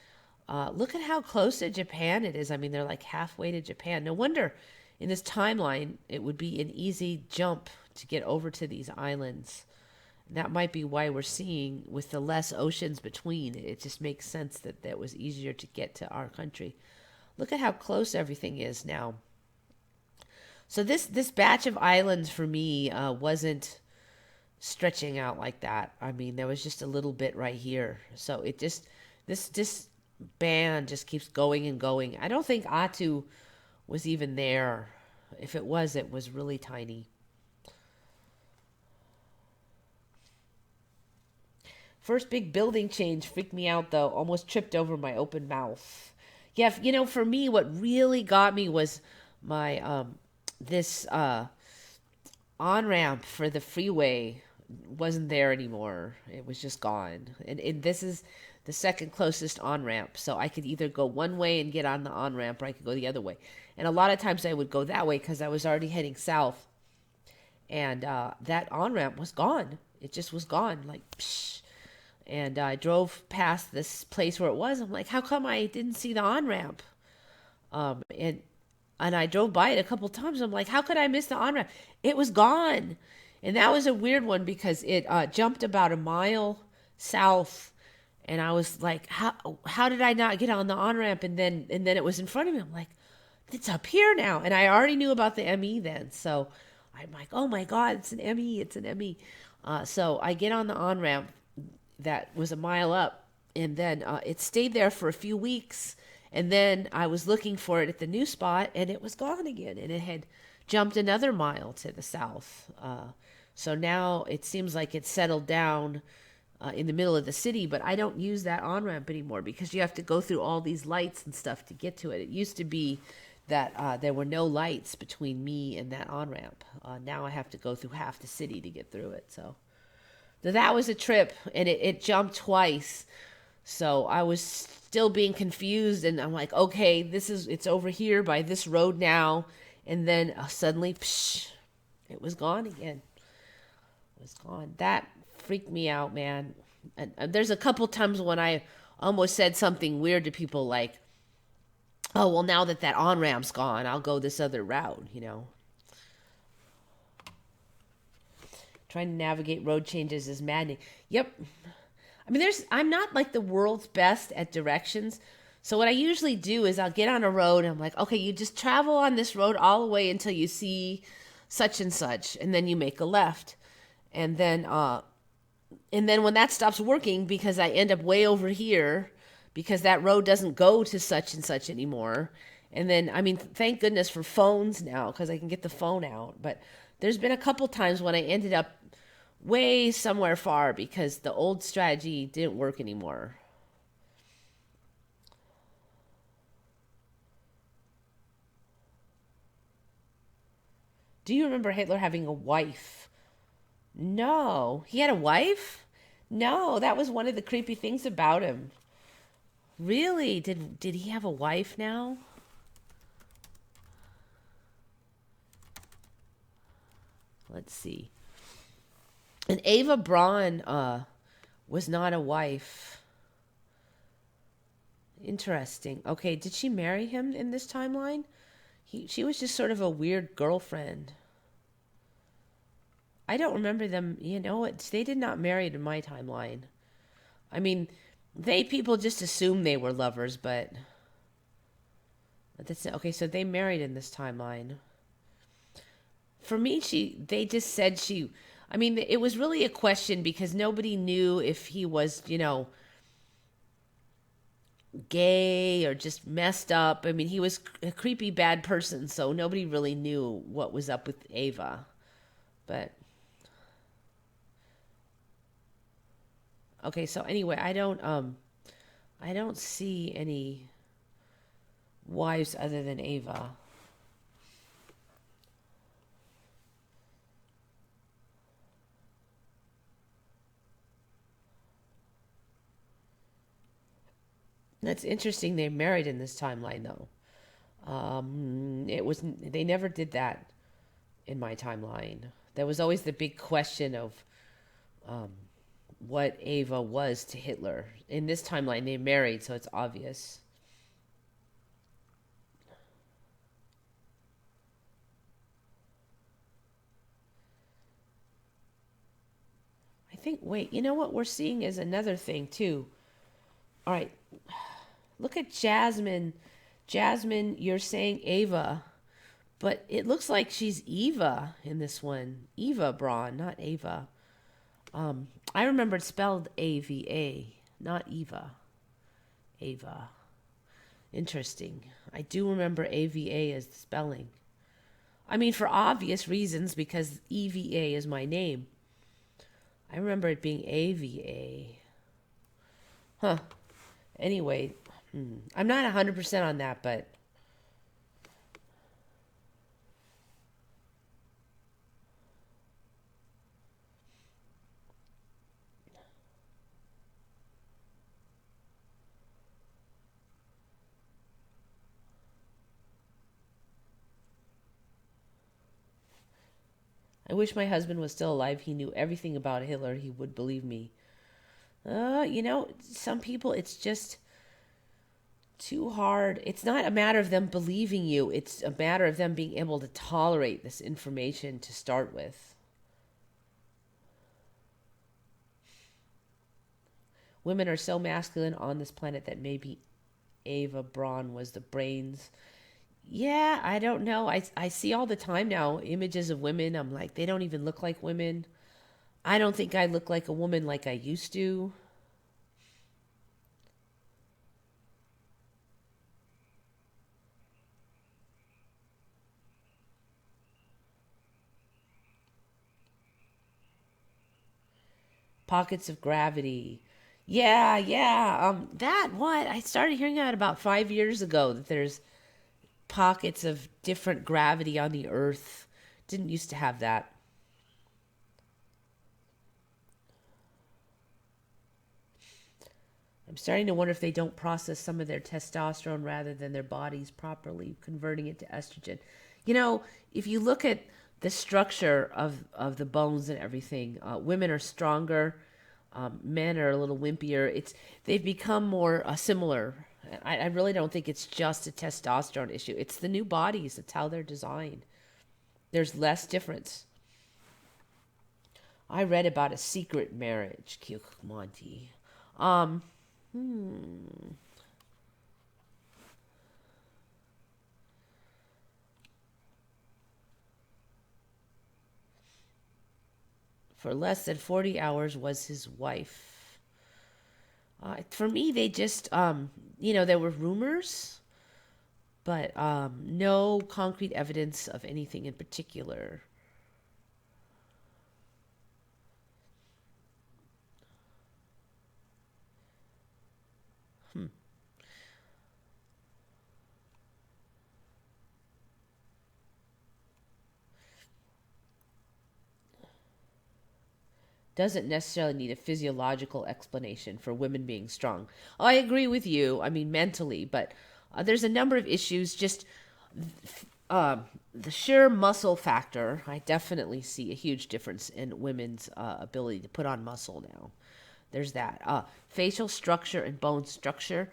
Look at how close to Japan it is. I mean, they're like halfway to Japan. No wonder in this timeline it would be an easy jump to get over to these islands. And that might be why we're seeing, with the less oceans between, it just makes sense that was easier to get to our country. Look at how close everything is now. So this batch of islands for me wasn't stretching out like that. I mean, there was just a little bit right here. So it just, this band just keeps going and going. I don't think Attu was even there. If it was really tiny. First big building change freaked me out, though. Almost tripped over my open mouth. Yeah, for me, what really got me was my this on-ramp for the freeway wasn't there anymore. It was just gone. And this is the second closest on-ramp. So I could either go one way and get on the on-ramp, or I could go the other way. And a lot of times I would go that way because I was already heading south. And that on-ramp was gone. It just was gone. Like, psh. And I drove past this place where it was. I'm like, how come I didn't see the on-ramp? And I drove by it a couple times. I'm like, how could I miss the on-ramp? It was gone. And that was a weird one because it jumped about a mile south. And I was like, how did I not get on the on-ramp? And then it was in front of me. I'm like, it's up here now. And I already knew about the ME then. So I'm like, oh my God, it's an ME. It's an ME. So I get on the on-ramp that was a mile up, and then it stayed there for a few weeks, and then I was looking for it at the new spot, and it was gone again, and it had jumped another mile to the south. So now it seems like it's settled down in the middle of the city, but I don't use that on-ramp anymore because you have to go through all these lights and stuff to get to it. It used to be that there were no lights between me and that on-ramp. Now I have to go through half the city to get through it, so that was a trip, and it jumped twice. So I was still being confused, and I'm like, okay, it's over here by this road now. And then suddenly, psh, it was gone again. It was gone. That freaked me out, man. And there's a couple times when I almost said something weird to people like, oh, well, now that that on-ramp's gone, I'll go this other route, you know. Trying to navigate road changes is maddening. Yep. I mean, I'm not like the world's best at directions. So what I usually do is I'll get on a road and I'm like, okay, you just travel on this road all the way until you see such and such, and then you make a left. And then when that stops working because I end up way over here because that road doesn't go to such and such anymore. And then, I mean, thank goodness for phones now because I can get the phone out. But there's been a couple times when I ended up way somewhere far because the old strategy didn't work anymore. Do you remember Hitler having a wife? No. He had a wife? No, that was one of the creepy things about him. Really? Did he have a wife now? Let's see. And Ava Braun was not a wife. Interesting. Okay, did she marry him in this timeline? She was just sort of a weird girlfriend. I don't remember them. You know, they did not marry in my timeline. I mean, people just assumed they were lovers, but that's okay. So they married in this timeline. For me, they just said she. I mean, it was really a question because nobody knew if he was, you know, gay or just messed up. I mean, he was a creepy bad person, so nobody really knew what was up with Ava. But okay, so anyway, I don't see any wives other than Ava. That's interesting. They married in this timeline, though. They never did that in my timeline. There was always the big question of um, what Ava was to Hitler. In this timeline, they married, so it's obvious. I think, wait, you know what we're seeing is another thing, too. All right, look at Jasmine. Jasmine, you're saying Ava, but it looks like she's Eva in this one. Eva Braun, not Ava. I remember it's spelled A-V-A, not Eva. Ava. Interesting. I do remember A-V-A as the spelling. I mean, for obvious reasons, because E-V-A is my name. I remember it being A-V-A. Huh. Anyway, I'm not 100% on that, but I wish my husband was still alive. He knew everything about Hitler. He would believe me. You know, some people, it's just too hard. It's not a matter of them believing you. It's a matter of them being able to tolerate this information to start with. Women are so masculine on this planet that maybe Ava Braun was the brains. Yeah, I don't know. I see all the time now images of women. I'm like, they don't even look like women. I don't think I look like a woman like I used to. Pockets of gravity. Yeah, yeah. That what I started hearing that about 5 years ago. That there's pockets of different gravity on the Earth. Didn't used to have that. I'm starting to wonder if they don't process some of their testosterone rather than their bodies properly converting it to estrogen. You know, if you look at the structure of the bones and everything, women are stronger. Men are a little wimpier. They've become more similar. I really don't think it's just a testosterone issue. It's the new bodies. It's how they're designed. There's less difference. I read about a secret marriage, Monty. For less than 40 hours was his wife. For me, they just, there were rumors, but no concrete evidence of anything in particular. Doesn't necessarily need a physiological explanation for women being strong. I agree with you. I mean, mentally, but there's a number of issues. Just the sheer muscle factor. I definitely see a huge difference in women's ability to put on muscle now. There's that. Facial structure and bone structure,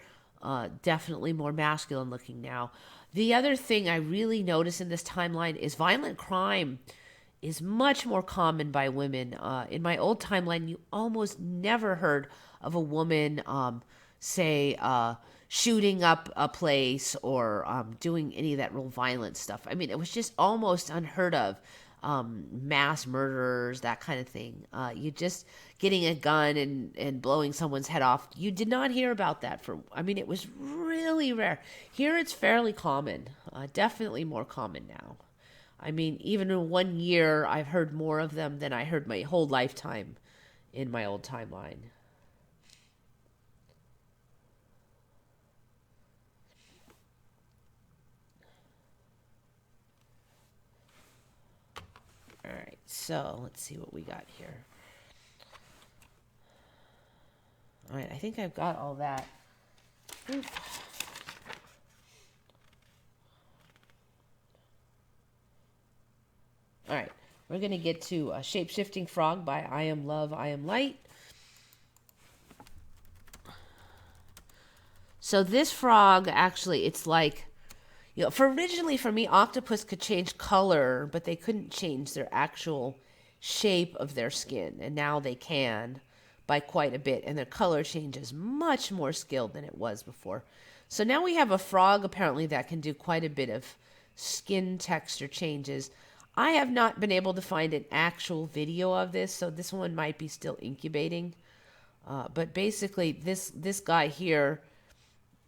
definitely more masculine looking now. The other thing I really notice in this timeline is violent crime is much more common by women. In my old timeline, you almost never heard of a woman, say, shooting up a place or doing any of that real violent stuff. I mean, it was just almost unheard of. Mass murderers, that kind of thing. You just getting a gun and blowing someone's head off. You did not hear about that it was really rare. Here it's fairly common, definitely more common now. I mean, even in 1 year, I've heard more of them than I heard my whole lifetime in my old timeline. All right, so let's see what we got here. All right, I think I've got all that. Oof. All right, we're going to get to Shape-Shifting Frog by I Am Love, I Am Light. So this frog, actually, it's like, originally for me, octopus could change color, but they couldn't change their actual shape of their skin. And now they can by quite a bit. And their color change is much more skilled than it was before. So now we have a frog, apparently, that can do quite a bit of skin texture changes. I have not been able to find an actual video of this, so this one might be still incubating. But basically, this guy here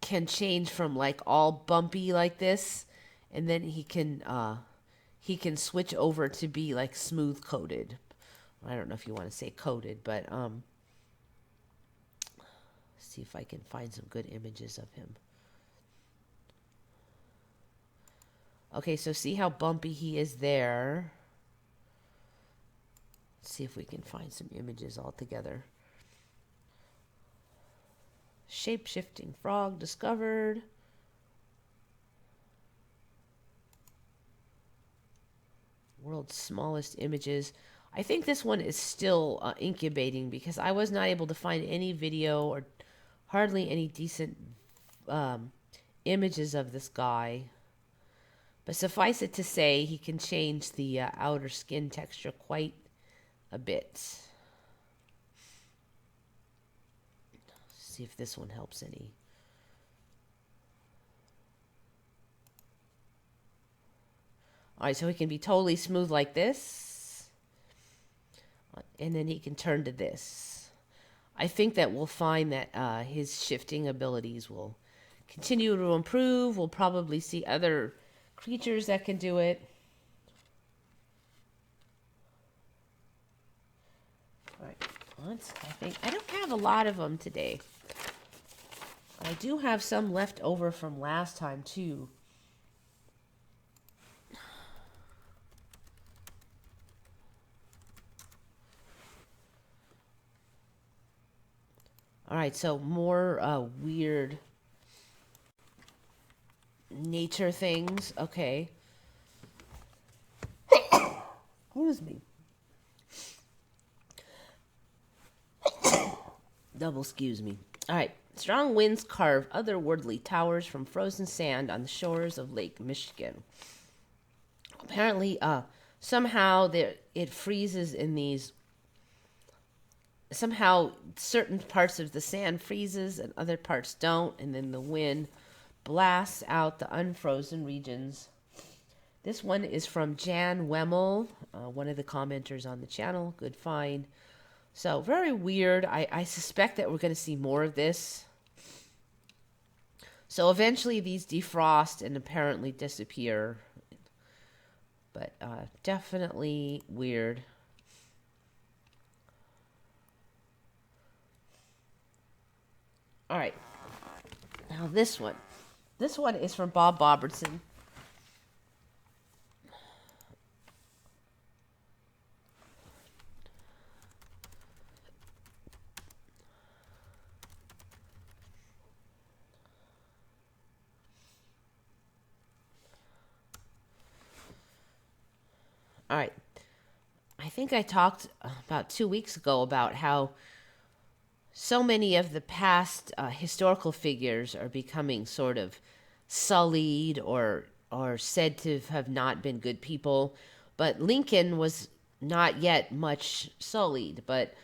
can change from like all bumpy like this, and then he can switch over to be like smooth coated. I don't know if you want to say coated, but see if I can find some good images of him. Okay, so see how bumpy he is there. Let's see if we can find some images all together. Shape-shifting frog discovered. World's smallest images. I think this one is still incubating because I was not able to find any video or hardly any decent images of this guy. But suffice it to say, he can change the outer skin texture quite a bit. See if this one helps any. All right, so he can be totally smooth like this. And then he can turn to this. I think that we'll find that his shifting abilities will continue to improve. We'll probably see other creatures that can do it. All right, I don't have a lot of them today. I do have some left over from last time too. All right, so more weird nature things. Okay. Excuse me. Excuse me. All right. Strong winds carve otherworldly towers from frozen sand on the shores of Lake Michigan. Apparently, somehow it freezes in these. Somehow, certain parts of the sand freezes and other parts don't, and then the wind blasts out the unfrozen regions. This one is from Jan Wemmel, one of the commenters on the channel. Good find. So very weird. I suspect that we're going to see more of this. So eventually these defrost and apparently disappear. But definitely weird. All right. Now this one. This one is from Bob Bobertson. All right. I think I talked about 2 weeks ago about how so many of the past historical figures are becoming sort of sullied or said to have not been good people. But Lincoln was not yet much sullied, but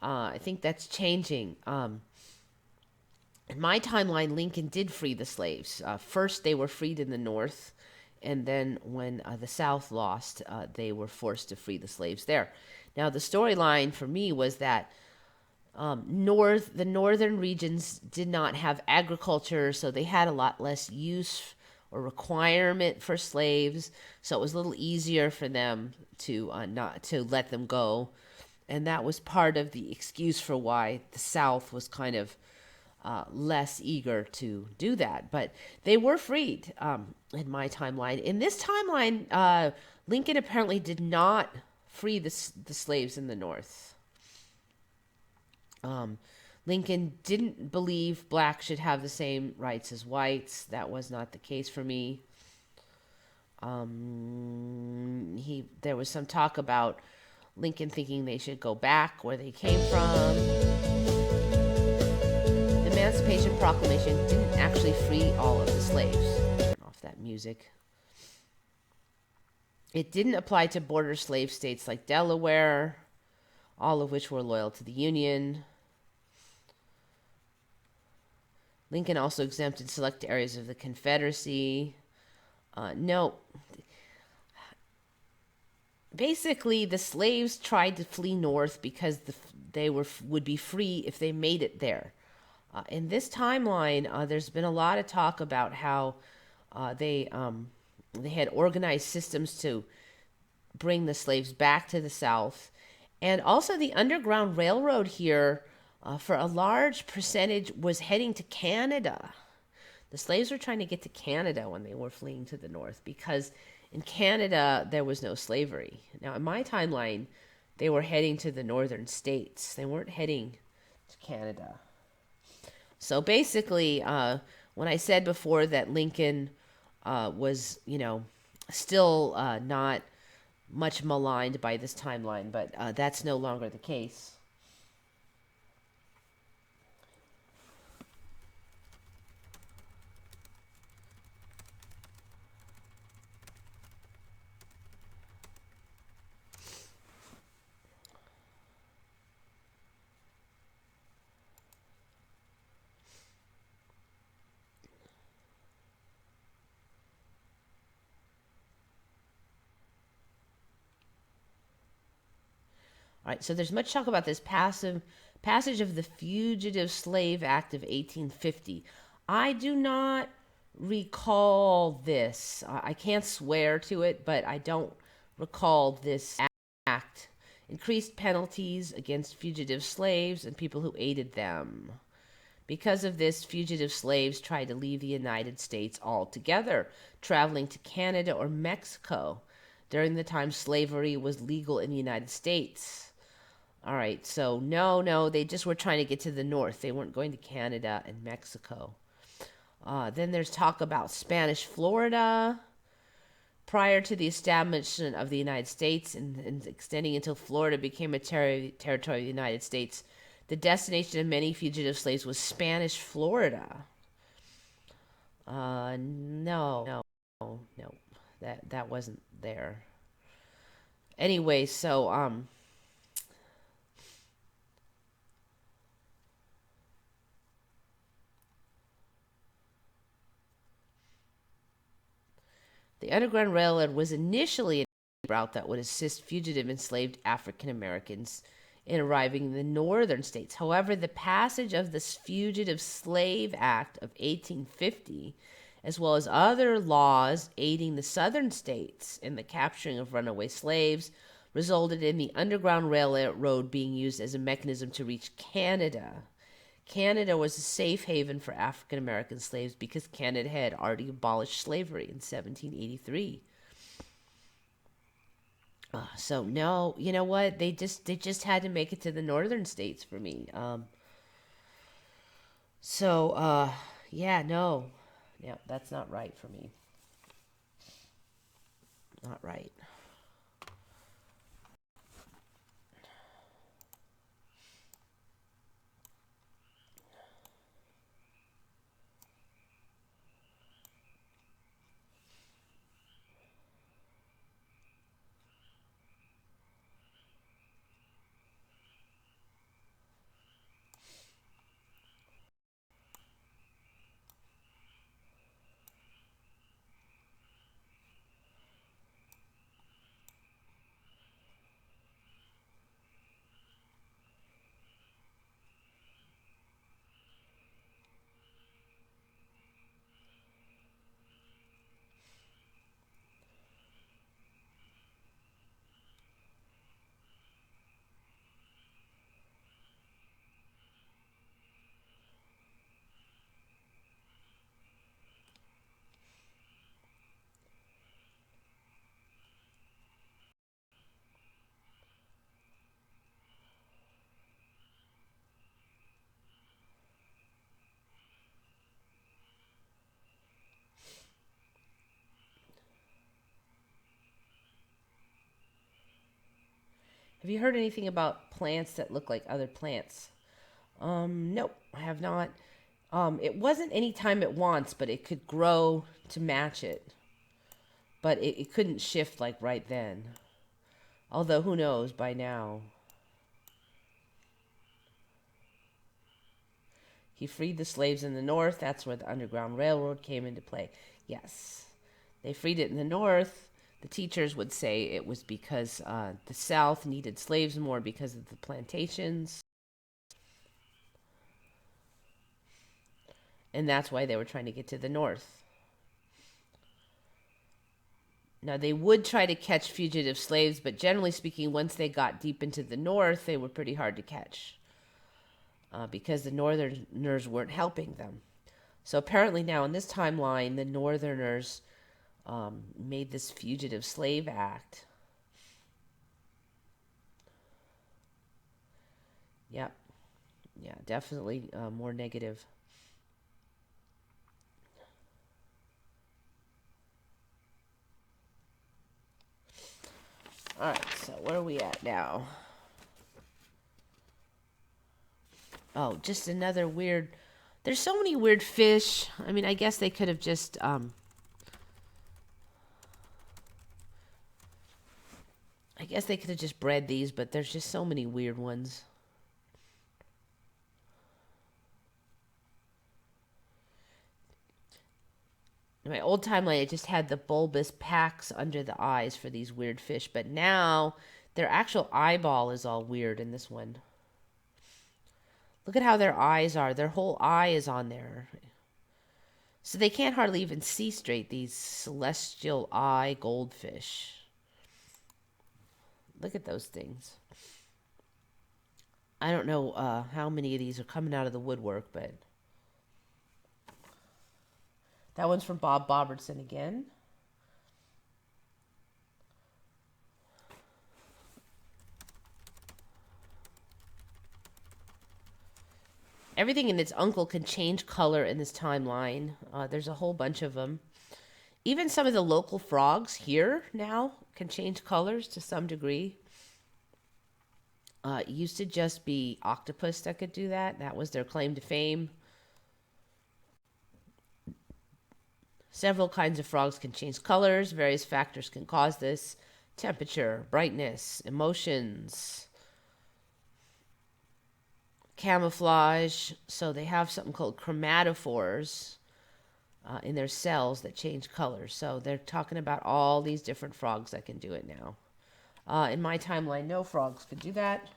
I think that's changing. In my timeline, Lincoln did free the slaves. First, they were freed in the North, and then when the South lost, they were forced to free the slaves there. Now, the storyline for me was that the northern regions did not have agriculture, so they had a lot less use or requirement for slaves, so it was a little easier for them to not to let them go, and that was part of the excuse for why the South was kind of less eager to do that. But they were freed in my timeline. In this timeline, Lincoln apparently did not free the slaves in the North. Lincoln didn't believe blacks should have the same rights as whites. That was not the case for me. There was some talk about Lincoln thinking they should go back where they came from. The Emancipation Proclamation didn't actually free all of the slaves. Turn off that music. It didn't apply to border slave states like Delaware, all of which were loyal to the Union. Lincoln also exempted select areas of the Confederacy. No. Basically, the slaves tried to flee north because they would be free if they made it there. In this timeline, there's been a lot of talk about how they had organized systems to bring the slaves back to the South. And also the Underground Railroad here, for a large percentage, was heading to Canada. The slaves were trying to get to Canada when they were fleeing to the North because in Canada there was no slavery. Now, in my timeline, they were heading to the northern states. They weren't heading to Canada. So basically, when I said before that Lincoln was, still not much maligned by this timeline, but that's no longer the case. All right, so there's much talk about this passage of the Fugitive Slave Act of 1850. I do not recall this. I can't swear to it, but I don't recall this act. Increased penalties against fugitive slaves and people who aided them. Because of this, fugitive slaves tried to leave the United States altogether, traveling to Canada or Mexico during the time slavery was legal in the United States. All right, so no, they just were trying to get to the north. They weren't going to Canada and Mexico. Then there's talk about Spanish Florida. Prior to the establishment of the United States and extending until Florida became a territory of the United States, The destination of many fugitive slaves was Spanish Florida. No. That wasn't there. Anyway, so the Underground Railroad was initially a route that would assist fugitive enslaved African Americans in arriving in the northern states. However, the passage of the Fugitive Slave Act of 1850, as well as other laws aiding the southern states in the capturing of runaway slaves, resulted in the Underground Railroad being used as a mechanism to reach Canada. Canada was a safe haven for African American slaves because Canada had already abolished slavery in 1783. So no, you know what? They just had to make it to the northern states for me. Yeah, no, yeah, that's not right for me. Not right. Have you heard anything about plants that look like other plants? Nope, I have not. It wasn't any time at once, but it could grow to match it. But it couldn't shift like right then. Although, who knows by now. He freed the slaves in the north. That's where the Underground Railroad came into play. Yes, they freed it in the north. The teachers would say it was because the South needed slaves more because of the plantations. And that's why they were trying to get to the north. Now, they would try to catch fugitive slaves, but generally speaking, once they got deep into the north, they were pretty hard to catch because the northerners weren't helping them. So apparently now in this timeline, the northerners made this Fugitive Slave Act. Yep. Yeah, definitely more negative. All right, so where are we at now? Oh, just another weird. There's so many weird fish. I mean, I guess they could have just. I guess they could have just bred these, but there's just so many weird ones. In my old timeline, it just had the bulbous packs under the eyes for these weird fish, but now their actual eyeball is all weird in this one. Look at how their eyes are. Their whole eye is on there. So they can't hardly even see straight, these celestial eye goldfish. Look at those things. I don't know how many of these are coming out of the woodwork, but that one's from Bob Bobertson again. Everything in its uncle can change color in this timeline. There's a whole bunch of them. Even some of the local frogs here now can change colors to some degree. It used to just be octopus that could do that. That was their claim to fame. Several kinds of frogs can change colors. Various factors can cause this: temperature, brightness, emotions, camouflage. So they have something called chromatophores in their cells that change colors. So they're talking about all these different frogs that can do it now. In my timeline, no frogs could do that.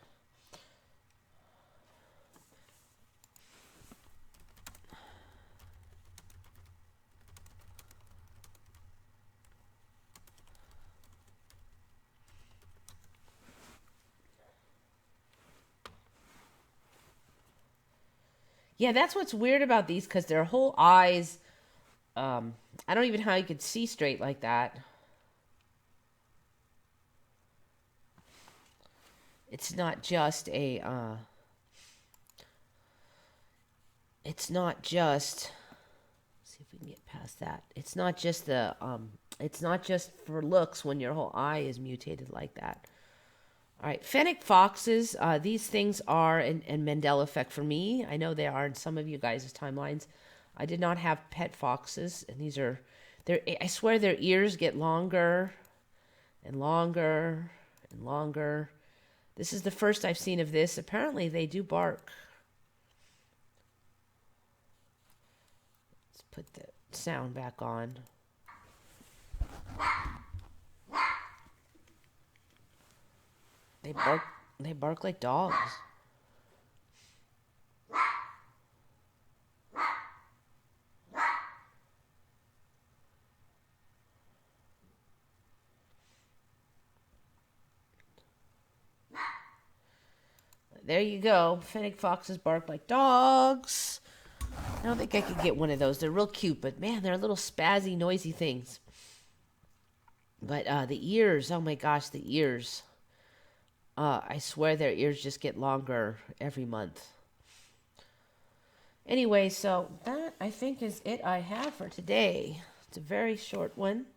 Yeah, that's what's weird about these, because their whole eyes, I don't even know how you could see straight like that. It's not just a, it's not just, let's see if we can get past that. It's not just it's not just for looks when your whole eye is mutated like that. All right, fennec foxes, these things are an Mandela effect for me. I know they are in some of you guys' timelines. I did not have pet foxes, and these are, I swear their ears get longer and longer and longer. This is the first I've seen of this. Apparently they do bark. Let's put the sound back on. They bark like dogs. There you go. Fennec foxes bark like dogs. I don't think I could get one of those. They're real cute, but man, they're little spazzy, noisy things. But the ears, oh my gosh, the ears. I swear their ears just get longer every month. Anyway, so that I think is it I have for today. It's a very short one.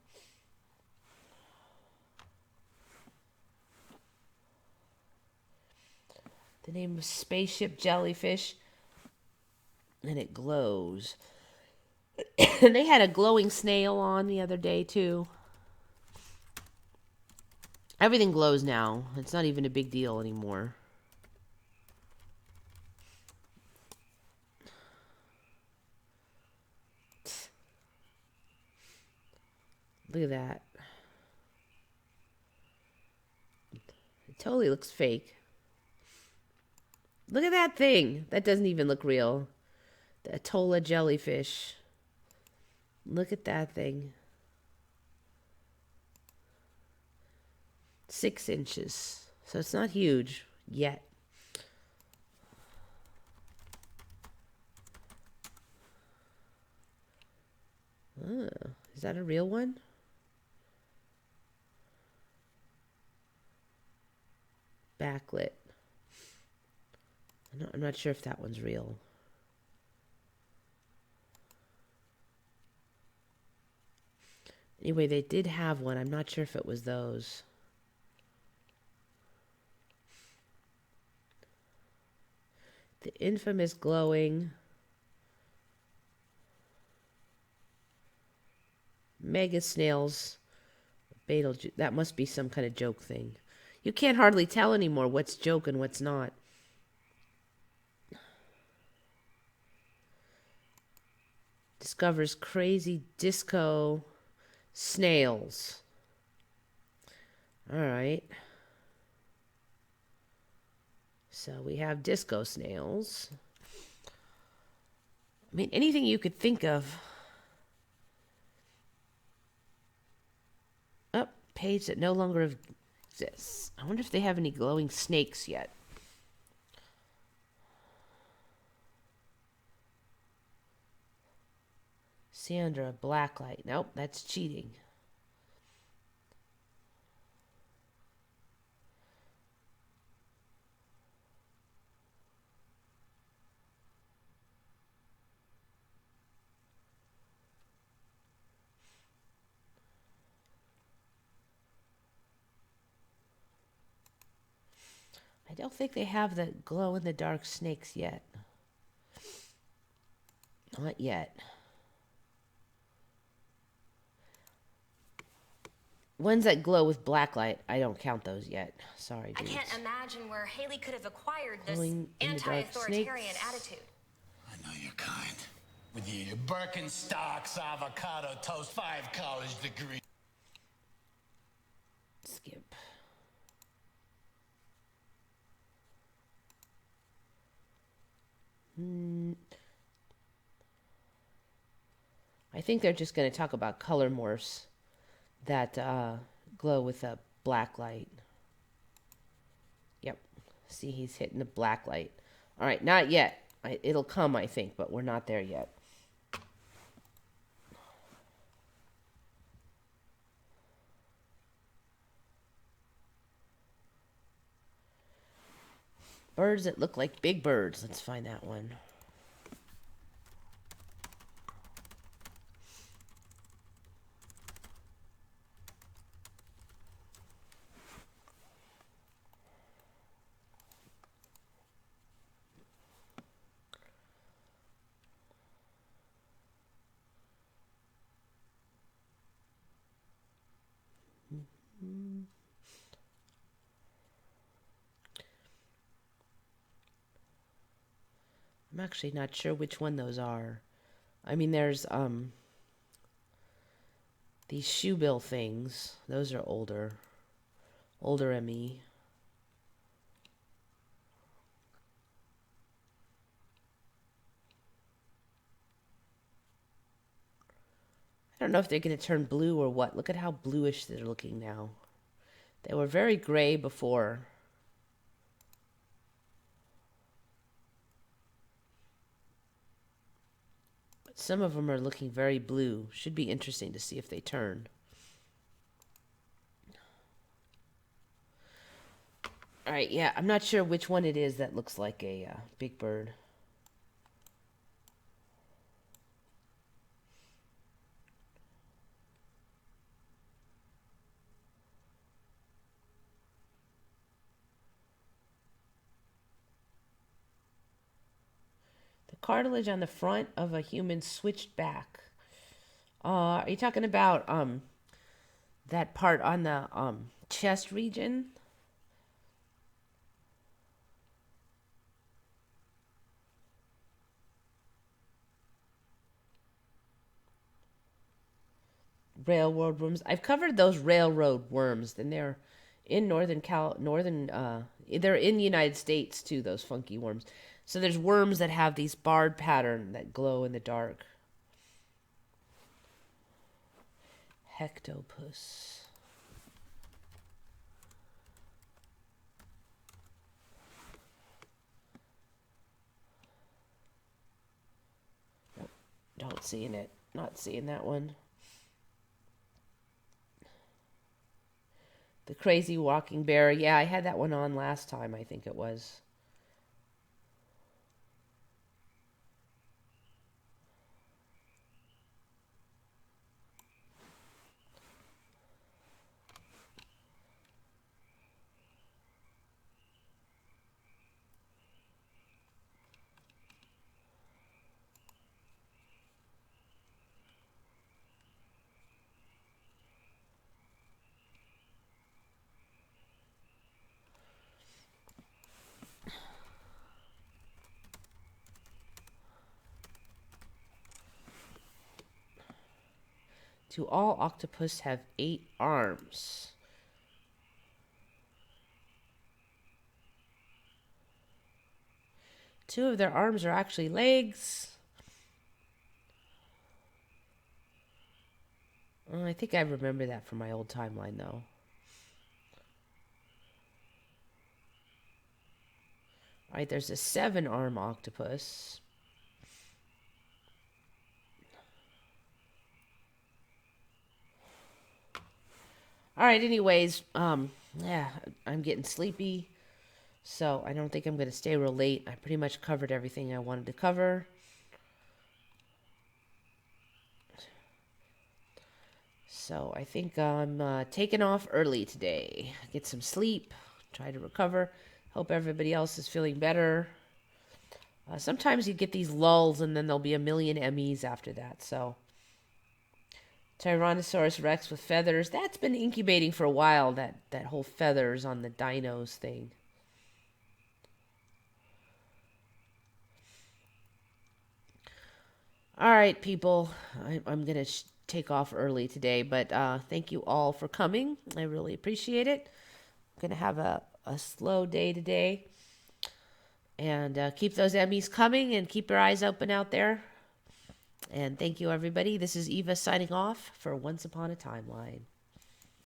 The name is spaceship jellyfish, and it glows. And they had a glowing snail on the other day too. Everything glows now. It's not even a big deal anymore. Look at that. It totally looks fake. Look at that thing. That doesn't even look real. The Attu jellyfish. Look at that thing. 6 inches. So it's not huge yet. Oh, is that a real one? Backlit. I'm not sure if that one's real. Anyway, they did have one. I'm not sure if it was those. The infamous glowing mega snails. That must be some kind of joke thing. You can't hardly tell anymore what's joke and what's not. Discovers crazy disco snails. All right. So we have disco snails. I mean, anything you could think of. Oh, page that no longer exists. I wonder if they have any glowing snakes yet. Sandra, blacklight. Nope, that's cheating. I don't think they have the glow-in-the-dark snakes yet. Not yet. Ones that glow with black light, I don't count those yet. Sorry, dudes. I can't imagine where Haley could have acquired this anti-authoritarian attitude. I know your kind. With your Birkenstocks, avocado toast, 5 college degrees. Skip. I think they're just going to talk about color morphs that glow with a black light. Yep. See, he's hitting the black light. All right, not yet. It'll come, I think, but we're not there yet. Birds that look like big birds. Let's find that one. I'm actually not sure which one those are. I mean, there's these shoebill things. Those are older ME. I don't know if they're going to turn blue or what. Look at how bluish they're looking now. They were very gray before. But some of them are looking very blue. Should be interesting to see if they turn. All right, yeah, I'm not sure which one it is that looks like a big bird. Cartilage on the front of a human switched back. Are you talking about that part on the chest region? Railroad worms. I've covered those railroad worms, and they're in they're in the United States too, those funky worms. So there's worms that have these barred pattern that glow in the dark. Hectopus. Nope, don't seeing it. Not seeing that one. The crazy walking bear. Yeah, I had that one on last time, I think it was. Do all octopus have 8 arms? Two of their arms are actually legs. I think I remember that from my old timeline, though. All right, there's a 7-arm octopus. All right, anyways, yeah, I'm getting sleepy, so I don't think I'm going to stay real late. I pretty much covered everything I wanted to cover. So I think I'm taking off early today. Get some sleep, try to recover. Hope everybody else is feeling better. Sometimes you get these lulls and then there'll be a million Emmys after that. So, Tyrannosaurus Rex with feathers. That's been incubating for a while, that whole feathers on the dinos thing. All right, people. I'm going to take off early today, but thank you all for coming. I really appreciate it. I'm going to have a slow day today. And keep those Emmys coming and keep your eyes open out there. And thank you, everybody. This is Eva signing off for Once Upon a Timeline.